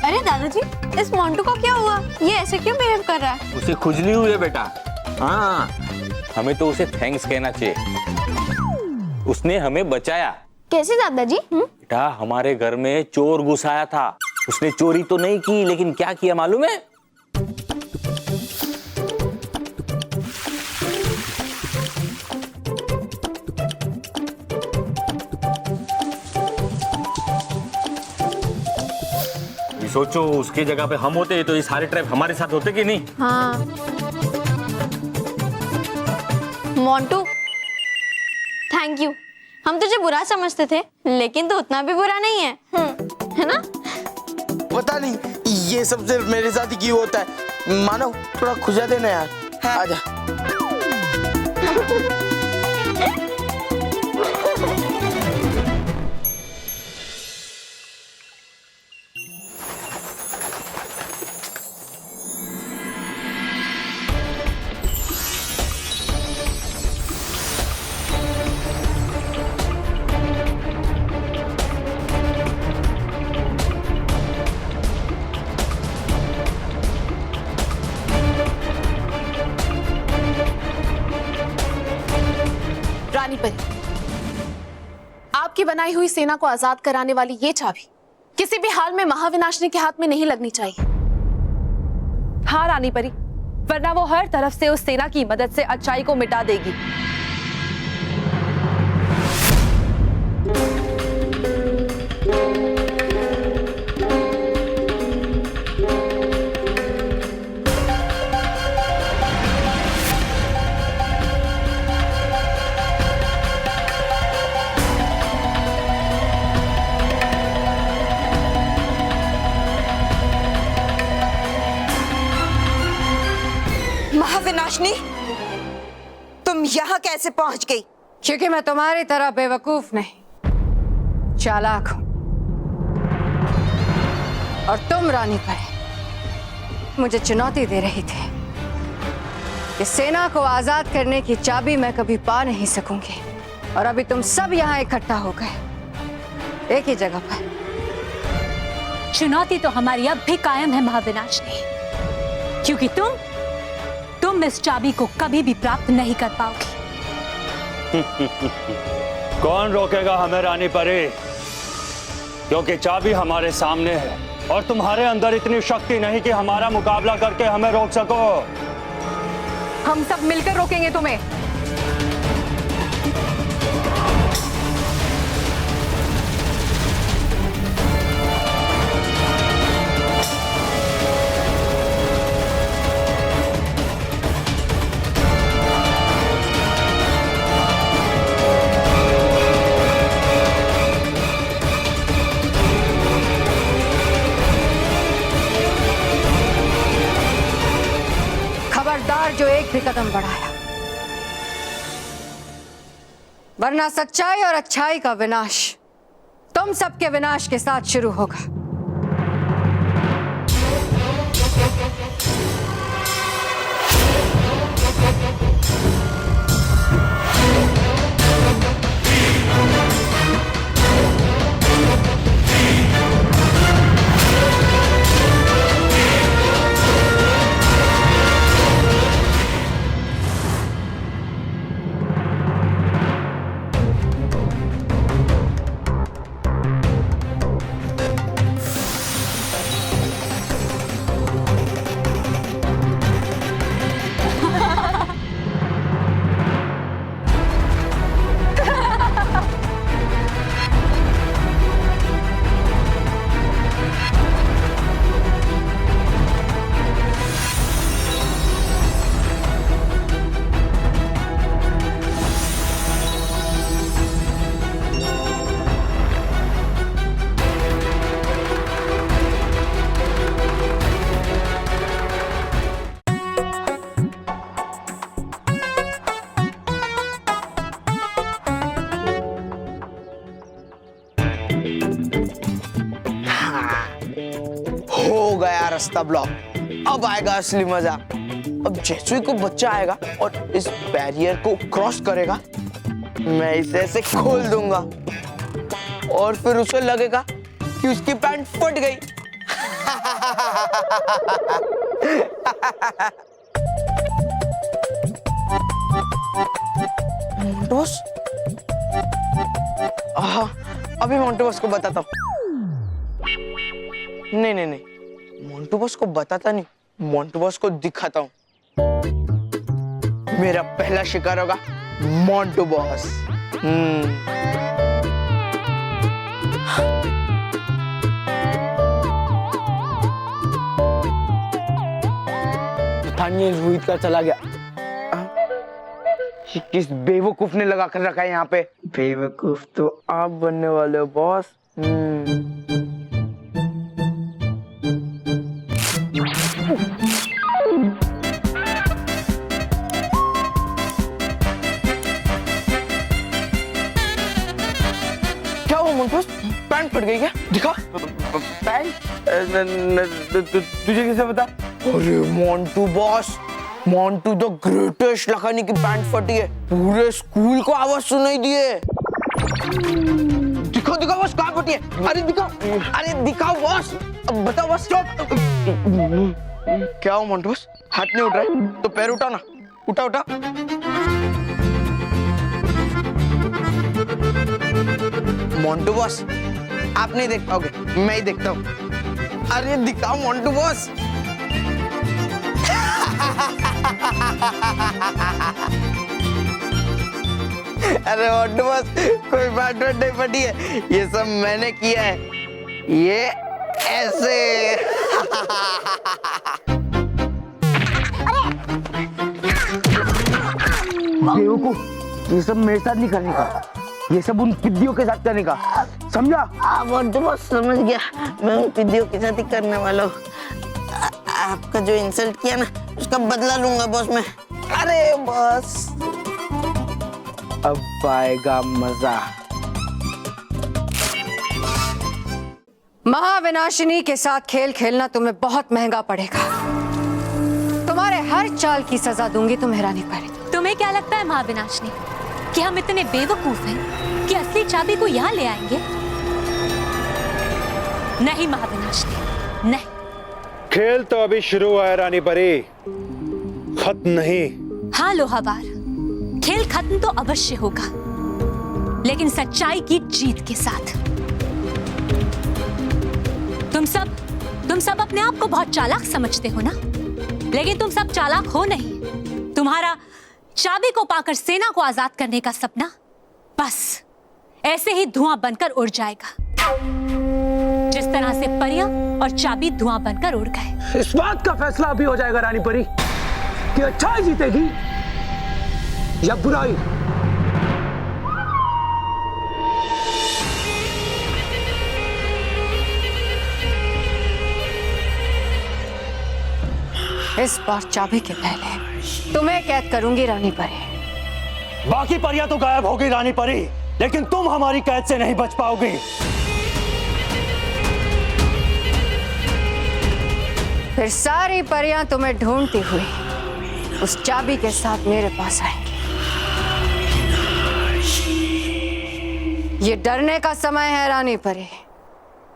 अरे दादाजी, इस मोंटू को क्या हुआ? ये ऐसे क्यों बिहेव कर रहा है? उसे खुजली हुई है बेटा। हाँ, हमें तो उसे थैंक्स कहना चाहिए, उसने हमें बचाया। कैसे दादाजी? बेटा हमारे घर में चोर घुस आया था, उसने चोरी तो नहीं की, लेकिन क्या किया मालूम है? सोचो उसकी जगह पे हम होते तो ये सारे ट्रैप हमारे साथ होते कि नहीं? हाँ। Montu, thank you. हम तुझे बुरा समझते थे, लेकिन तू उतना भी बुरा नहीं है, है ना? पता नहीं ये सब सिर्फ मेरे साथ ही क्यों होता है। मानो थोड़ा खुजा देना यार। हाँ। आजा। रानी परी, आपकी बनाई हुई सेना को आजाद कराने वाली ये चाबी किसी भी हाल में महाविनाशिनी के हाथ में नहीं लगनी चाहिए। हाँ रानी परी, वरना वो हर तरफ से उस सेना की मदद से अच्छाई को मिटा देगी। महाविनाशनी, तुम यहाँ कैसे पहुंच गई? क्योंकि मैं तुम्हारी तरह बेवकूफ नहीं, चालाक हूं। और तुम रानी परी मुझे चुनौती दे रही थी कि सेना को आजाद करने की चाबी मैं कभी पा नहीं सकूंगी। और अभी तुम सब यहाँ इकट्ठा हो गए एक ही जगह पर। चुनौती तो हमारी अब भी कायम है महाविनाशनी, क्योंकि तुम इस चाबी को कभी भी प्राप्त नहीं कर पाओगी। कौन रोकेगा हमें रानी परी? क्योंकि चाबी हमारे सामने है और तुम्हारे अंदर इतनी शक्ति नहीं कि हमारा मुकाबला करके हमें रोक सको। हम सब मिलकर रोकेंगे तुम्हें। खबरदार जो एक भी कदम बढ़ाया, वरना सच्चाई और अच्छाई का विनाश तुम सबके विनाश के साथ शुरू होगा। हो गया रास्ता ब्लॉक, अब आएगा असली मजा। अब जैसे ही कोई बच्चा आएगा और इस बैरियर को क्रॉस करेगा, मैं इसे ऐसे खोल दूंगा और फिर उसे लगेगा कि उसकी पैंट फट गई। मोंटोस, अभी मोंटोस को बताता हूँ। नहीं, मोंटू बॉस को बताता नहीं, मोंटू बॉस को दिखाता हूँ। मेरा पहला शिकार होगा मोंटू बॉस। स्थानीय रोहित का चला गया। किस बेवकूफ ने लगा कर रखा है यहाँ पे? बेवकूफ तो आप बनने वाले हो बॉस। क्या हुआ मोंटोस? पैंट फट गई क्या? दिखा पैंट। तुझे कैसे पता? अरे Montu boss, Montu the greatest Lakhani की पैंट फटी है, पूरे स्कूल को आवाज सुनाई दी है। दिखाओ बॉस, कहाँ फटी है? अरे दिखाओ बॉस, बताओ बॉस। क्या हो मोंटू बॉस, हाथ नहीं उठ रहा है तो पैर उठाओ ना, उठा। मोंटू बॉस, आप नहीं देख पाओगे, मैं ही देखता हूँ। अरे दिखाओ मोंटू बॉस। अरे मोंटू बॉस, कोई बात नहीं पड़ी है, ये सब मैंने किया है। ये ऐसे। बेवकूफ, ये सब मेरे साथ नहीं करने का, ये सब उन पिद्दियों के साथ करने का, समझा? मोंटू बॉस समझ गया, मैं उन पिद्दियों के साथ ही करने वाला हूँ। आपका जो इंसल्ट किया ना, उसका बदला लूंगा बॉस मैं। अरे बॉस, अब आएगा मजा। महाविनाशिनी के साथ खेल खेलना तुम्हें बहुत महंगा पड़ेगा। तुम्हारे हर चाल की सजा दूंगी तुम्हें रानी परी। तुम्हें क्या लगता है महाविनाशिनी कि हम इतने बेवकूफ हैं कि असली चाबी को यहाँ ले आएंगे? नहीं महाविनाशिनी, नहीं। खेल तो अभी शुरू हुआ है रानी परी, खत्म नहीं। हाँ लोहावार, खेल खत्म तो अवश्य होगा, लेकिन सच्चाई की जीत के साथ। तुम सब अपने आप को बहुत चालाक समझते हो ना, लेकिन तुम सब चालाक हो नहीं। तुम्हारा चाबी को पाकर सेना को आजाद करने का सपना बस ऐसे ही धुआं बनकर उड़ जाएगा, जिस तरह से परियां और चाबी धुआं बनकर उड़ गए। इस बात का फैसला अभी हो जाएगा रानी परी कि अच्छाई जीतेगी या बुराई। इस बार चाबी के पहले तुम्हें कैद करूंगी रानी परी। बाकी परियां तो गायब होगी रानी परी, लेकिन तुम हमारी कैद से नहीं बच पाओगी। फिर सारी परियां तुम्हें ढूंढती हुई उस चाबी के साथ मेरे पास आएंगी। ये डरने का समय है रानी परी,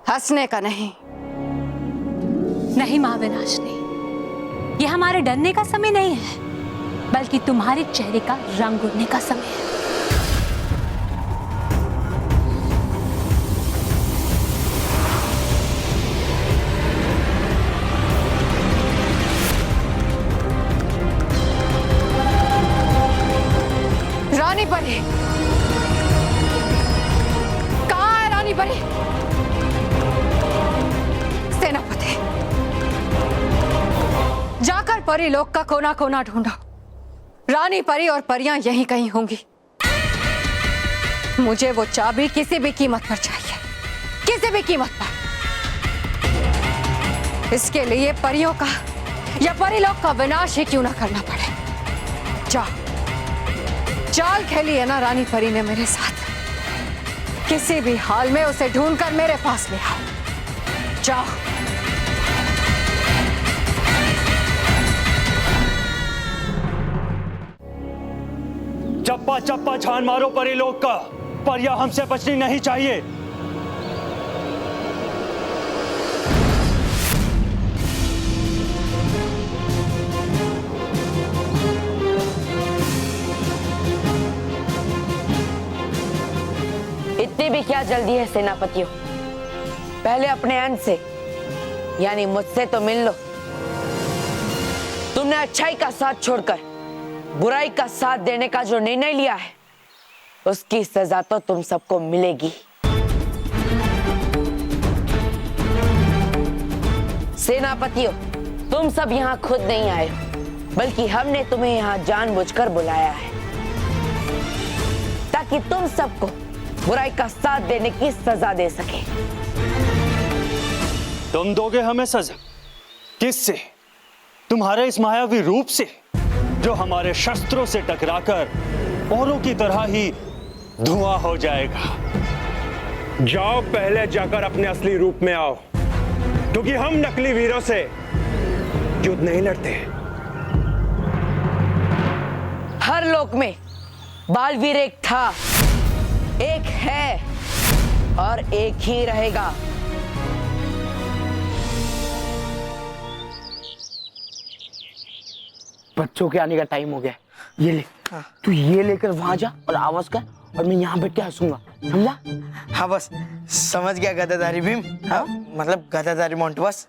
हंसने का नहीं। नहीं महाविनाशिनी, ये हमारे डरने का समय नहीं है, बल्कि तुम्हारे चेहरे का रंग उड़ने का समय है। रानी परी, कहाँ है रानी परी? सेनापति, जाकर परी लोक का कोना कोना ढूंढो। रानी परी और परियां यहीं कहीं होंगी। मुझे वो चाबी किसी भी कीमत पर चाहिए, किसी भी कीमत पर। इसके लिए परियों का या परिलोक का विनाश ही क्यों ना करना पड़े। जाओ, चाल खेली है ना रानी परी ने मेरे साथ, किसी भी हाल में उसे ढूंढकर मेरे पास ले आओ। जाओ। चप्पा चप्पा छान मारो परी लोग का, परियां हमसे बचनी नहीं चाहिए। इतनी भी क्या जल्दी है सेनापतियों, पहले अपने अंत से यानी मुझसे तो मिल लो। तुमने अच्छाई का साथ छोड़कर बुराई का साथ देने का जो निर्णय लिया है, उसकी सजा तो तुम सबको मिलेगी। सेनापतियों, तुम सब यहाँ खुद नहीं आए हो, बल्कि हमने तुम्हें यहाँ जानबूझकर बुलाया है ताकि तुम सबको बुराई का साथ देने की सजा दे सके। तुम दोगे हमें सजा? किससे? तुम्हारे इस मायावी रूप से, जो हमारे शस्त्रों से टकराकर औरों की तरह ही धुआं हो जाएगा। जाओ, पहले जाकर अपने असली रूप में आओ, क्योंकि हम नकली वीरों से युद्ध नहीं लड़ते। हर लोक में बालवीर एक था, एक है और एक ही रहेगा। बच्चों के आने का टाइम हो गया, ये ले। तू ये लेकर वहां जा और आवाज कर, और मैं यहाँ बैठ के हंसूंगा, समझा? हाँ बस समझ गया गदाधारी भीम। हाँ मतलब गदाधारी मोंटू बस।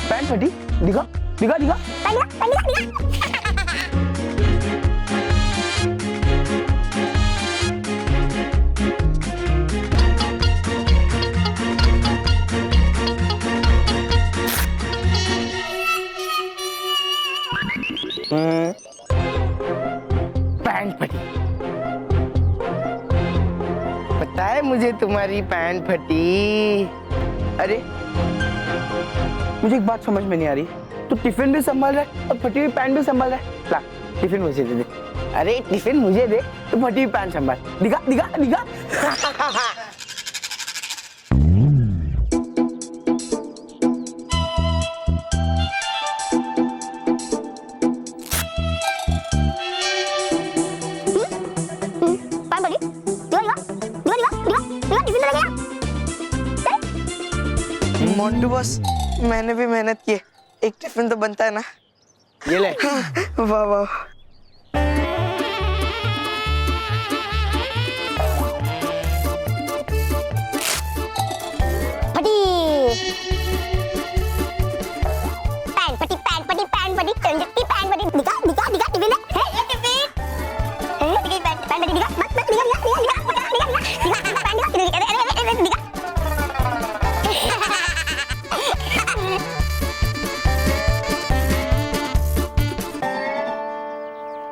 पैंट फटी, दिखा दिखा दिखा। पैंट फटी। पता है मुझे तुम्हारी पैंट फटी। अरे मुझे एक बात समझ में नहीं आ रही, तू टिफिन भी संभाल रहा है और फटी हुई पैंट भी संभाल रहा है। ला टिफिन मुझे दे दे। अरे टिफिन मुझे दे, तो फटी हुई पैंट संभाल। दिखा दिखा दिखा। मोंटू बस, मैंने भी मेहनत की है, एक टिफिन तो बनता है ना। ये ले। वाह वाह।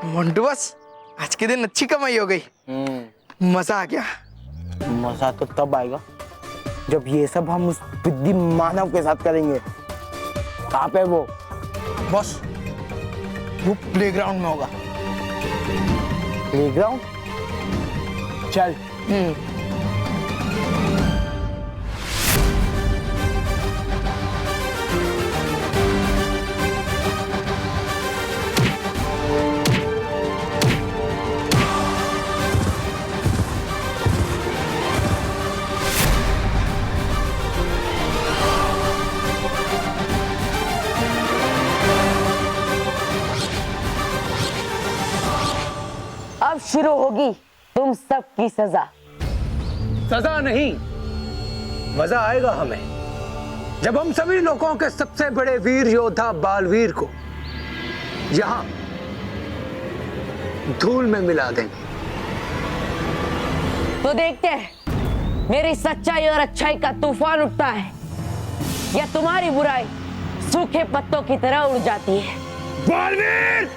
मोंटू बस, आज के दिन अच्छी कमाई हो गई। मजा आ गया। मजा तो तब आएगा जब ये सब हम उस विद्धि मानव के साथ करेंगे। कहाँ पे वो? बॉस, वो प्लेग्राउंड में होगा। प्लेग्राउंड? चल। अब शुरू होगी तुम सबकी सजा। सजा नहीं, मजा आएगा हमें जब हम सभी लोगों के सबसे बड़े वीर योद्धा बालवीर को यहां धूल में मिला देंगे। तो देखते हैं मेरी सच्चाई और अच्छाई का तूफान उठता है या तुम्हारी बुराई सूखे पत्तों की तरह उड़ जाती है। बालवीर!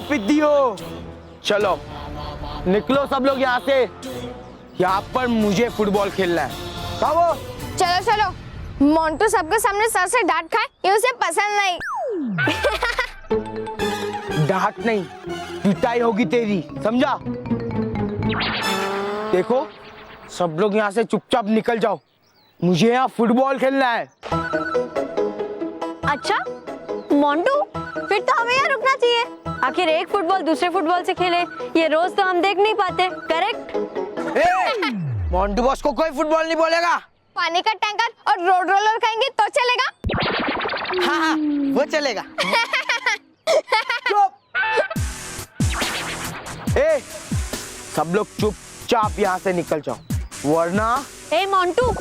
पिद्दियों, चलो निकलो सब लोग यहाँ से। यहाँ पर मुझे फुटबॉल खेलना है। वो चलो चलो, मोंटू सबके सामने सर से डांट खाए, ये उसे पसंद नहीं। डांट नहीं, पिटाई होगी तेरी, समझा? देखो सब लोग यहाँ से चुपचाप निकल जाओ, मुझे यहाँ फुटबॉल खेलना है। अच्छा मोंटू, फिर तो हमें यहाँ रुकना चाहिए। आखिर एक फुटबॉल दूसरे फुटबॉल से खेले, ये रोज तो हम देख नहीं पाते। करेक्ट? मोंटू बॉस को कोई फुटबॉल नहीं बोलेगा। पानी का टैंकर और रोड रोलर खाएंगे तो चलेगा। हाँ, वो चलेगा। चुप। सब लोग चुपचाप यहाँ से निकल जाओ, वरना ए मोंटू,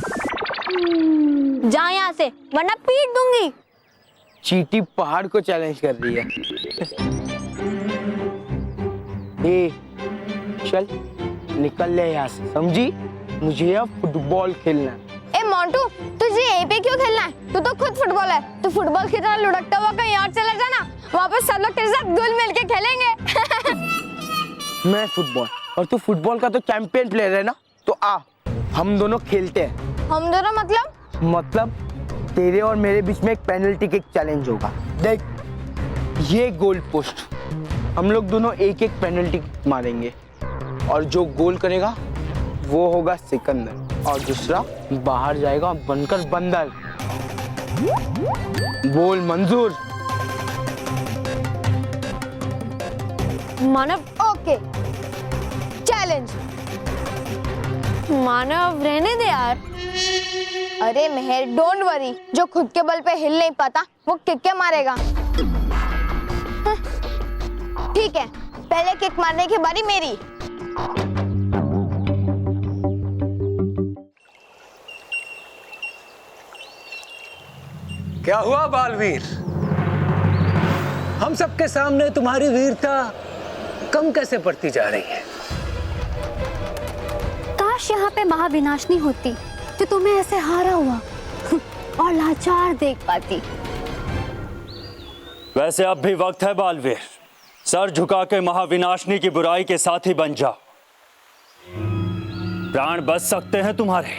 जा यहाँ से वरना पीट दूंगी। चींटी पहाड़ को चैलेंज कर रही है। चल निकल ले यहाँ से, समझी? मुझे अब फुटबॉल खेलना है। ए मोंटू, तुझे यहीं पे क्यों खेलना है? तू तो खुद फुटबॉल है। तू फुटबॉल की तरह लुढ़कता हुआ कहीं और चला जाना, वहाँ पे सब लोग तेरे साथ घुल मिल के खेलेंगे। मैं फुटबॉल और तू फुटबॉल का तो चैंपियन प्लेयर है ना, तो आ हम दोनों खेलते हैं। हम दोनों मतलब तेरे और मेरे बीच में एक पेनल्टी किक चैलेंज होगा। देख ये गोल पोस्ट, हम लोग दोनों एक एक पेनल्टी किक मारेंगे और जो गोल करेगा वो होगा सिकंदर और दूसरा बाहर जाएगा बनकर बंदर। बोल मंजूर? मानव, ओके चैलेंज। मानव रहने दे यार। अरे मेहर, डोंट वरी, जो खुद के बल पे हिल नहीं पाता वो किक के मारेगा। ठीक है, पहले किक मारने की बारी मेरी। क्या हुआ बालवीर? हम सबके सामने तुम्हारी वीरता कम कैसे पड़ती जा रही है? काश यहाँ पे महाविनाशनी होती तो तुम्हें ऐसे हारा हुआ और लाचार देख पाती। वैसे अब भी वक्त है बालवीर, सर झुका के महाविनाशनी की बुराई के साथी बन जाओ, प्राण बच सकते हैं तुम्हारे।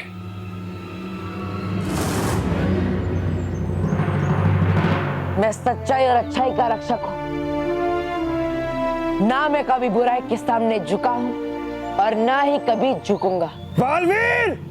मैं सच्चाई और अच्छाई का रक्षक हूं, ना मैं कभी बुराई के सामने झुका हूं और ना ही कभी झुकूंगा। बालवीर!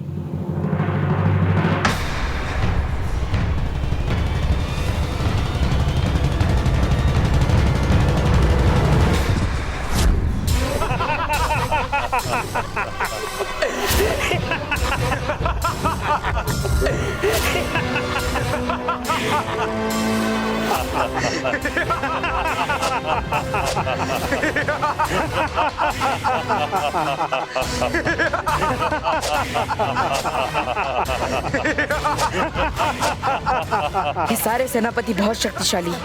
ये सारे सेनापति बहुत शक्तिशाली हैं।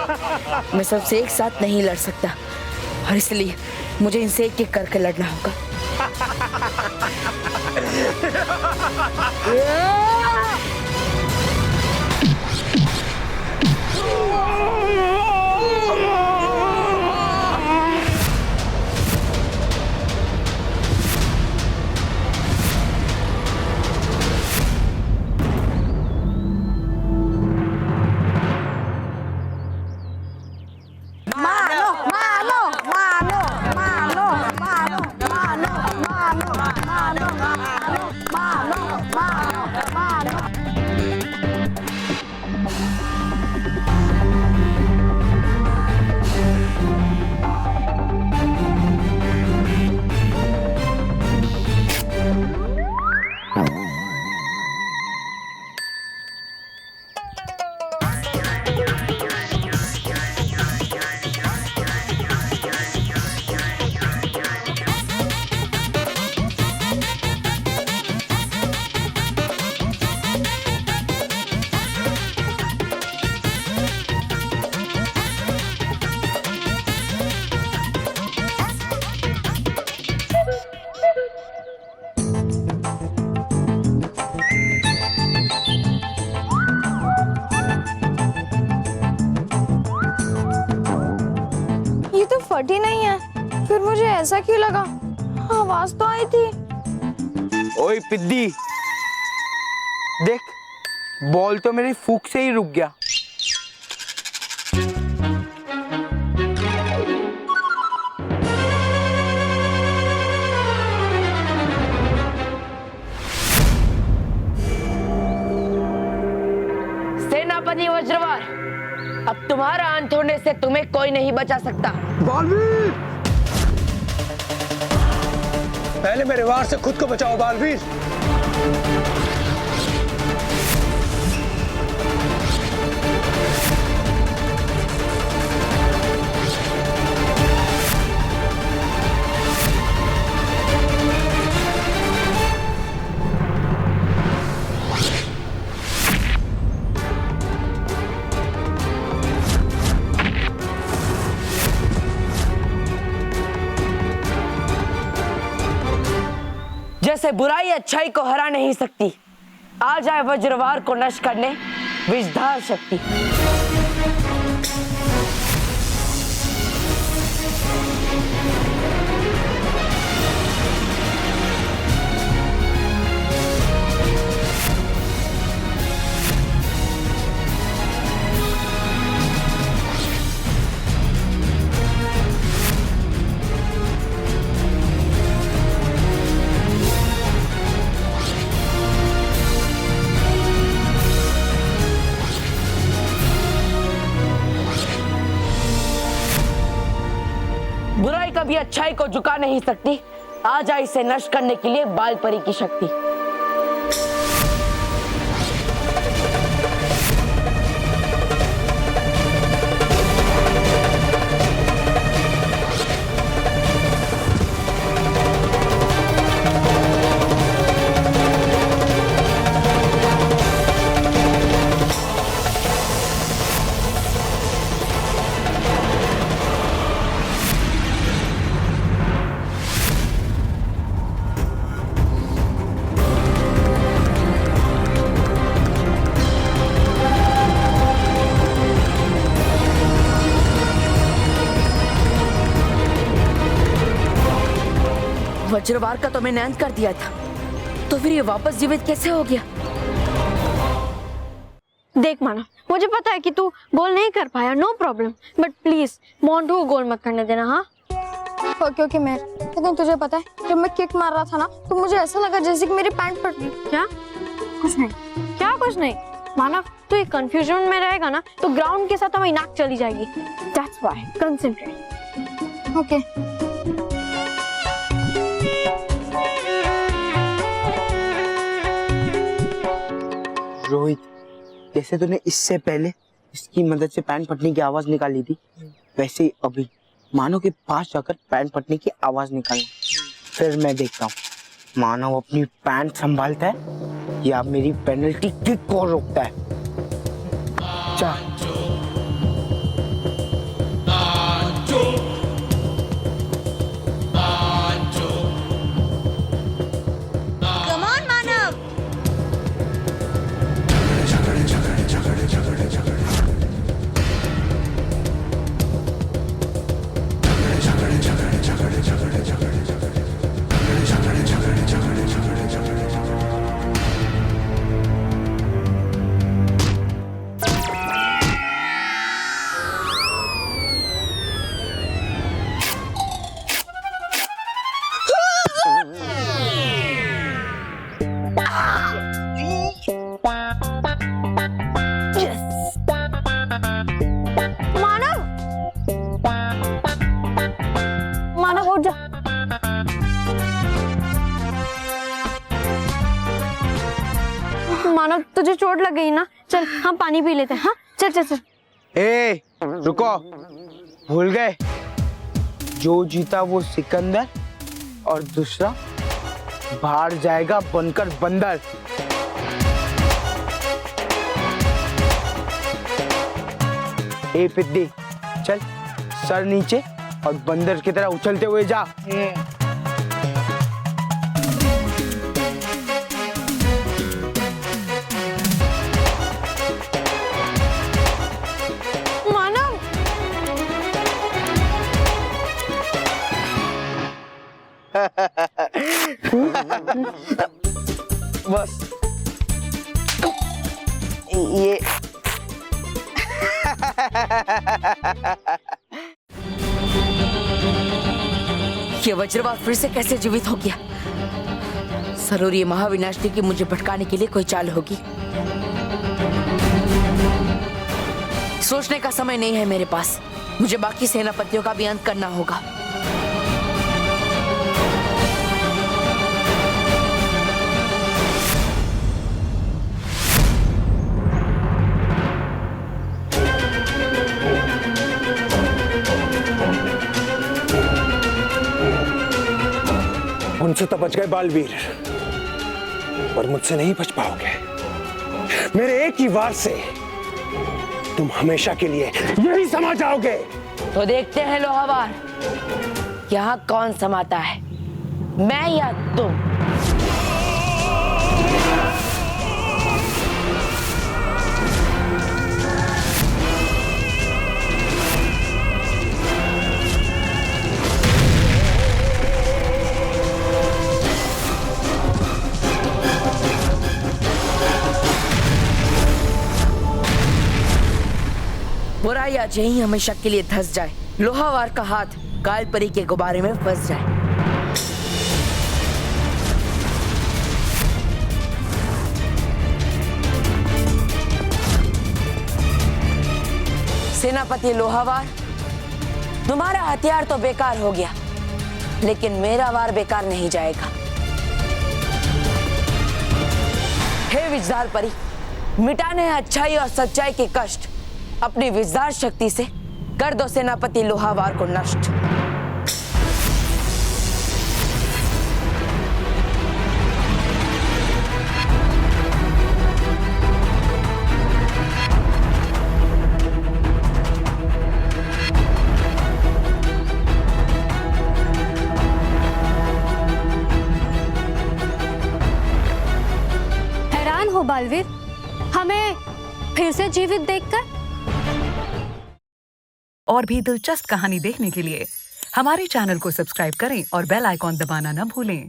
मैं सबसे एक साथ नहीं लड़ सकता और इसलिए मुझे इनसे एक एक करके लड़ना होगा। फटी नहीं है, फिर मुझे ऐसा क्यों लगा? आवाज तो आई थी। ओए पिद्दी, देख बॉल तो मेरी फूंक से ही रुक गया। सेनापति वज्रवार, अब तुम्हारा अंत होने से तुम्हें कोई नहीं बचा सकता। बालवीर, पहले मेरे वार से खुद को बचाओ बालवीर। जैसे बुराई अच्छाई को हरा नहीं सकती, आ जाए वज्रवार को नष्ट करने विषधार शक्ति। बुराई कभी अच्छाई को झुका नहीं सकती, आ जाए इसे नष्ट करने के लिए बाल परी की शक्ति। वज्रवार का तो मैंने अंत कर दिया था, तो फिर ये वापस जीवित कैसे हो गया? देख मानव, मुझे पता है कि तू गोल नहीं कर पाया, no problem, but please Montu को गोल मत करने देना। हाँ, क्योंकि लेकिन तुझे पता है जब मैं किक मार रहा था ना, तो मुझे ऐसा लगा जैसे कि मेरी पैंट फट गई। क्या? कुछ नहीं। क्या कुछ नहीं? मानव, तू एक कंफ्यूजन में रहेगा ना तो ग्राउंड के साथ हमारी नाक चली जाएगी। That's why concentrate. Okay. Rohit, जैसे तूने इससे पहले इसकी मदद से पैंट फटने की आवाज निकाली थी, वैसे ही अभी मानव के पास जाकर पैंट फटने की आवाज निकालना। फिर मैं देखता हूँ मानव अपनी पैंट संभालता है या मेरी पेनल्टी किक को रोकता है। चल। मानव, तुझे चोट लग गई ना, चल हम पानी पी लेते हैं। हाँ, चल चल चल। ए, रुको, भूल गए, जो जीता वो सिकंदर और दूसरा बाहर जाएगा बनकर बंदर। ए पिद्दी, चल सर नीचे और बंदर की तरह उछलते हुए जा। बस ये वज्रवार फिर से कैसे जीवित हो गया? जरूर ये महाविनाशनी की मुझे भटकाने के लिए कोई चाल होगी। सोचने का समय नहीं है मेरे पास। मुझे बाकी सेनापतियों का भी अंत करना होगा। उनसे तो बच गए बालवीर, पर मुझसे नहीं बच पाओगे। मेरे एक ही वार से तुम हमेशा के लिए यही समा जाओगे। तो देखते हैं लोहावार, यहाँ कौन समाता है, मैं या तुम? बुराई आज यही हमेशा के लिए धंस जाए, लोहावार का हाथ कालपरी के गुब्बारे में फंस जाए। सेनापति लोहावार, तुम्हारा हथियार तो बेकार हो गया, लेकिन मेरा वार बेकार नहीं जाएगा। हे विजदार परी, मिटाने हैं अच्छाई और सच्चाई के कष्ट। अपनी विजदार शक्ति से कर दो सेनापति लोहावार को नष्ट। हैरान हो बालवीर, हमें फिर से जीवित देखकर? और भी दिलचस्प कहानी देखने के लिए हमारे चैनल को सब्सक्राइब करें और बेल आइकॉन दबाना न भूलें।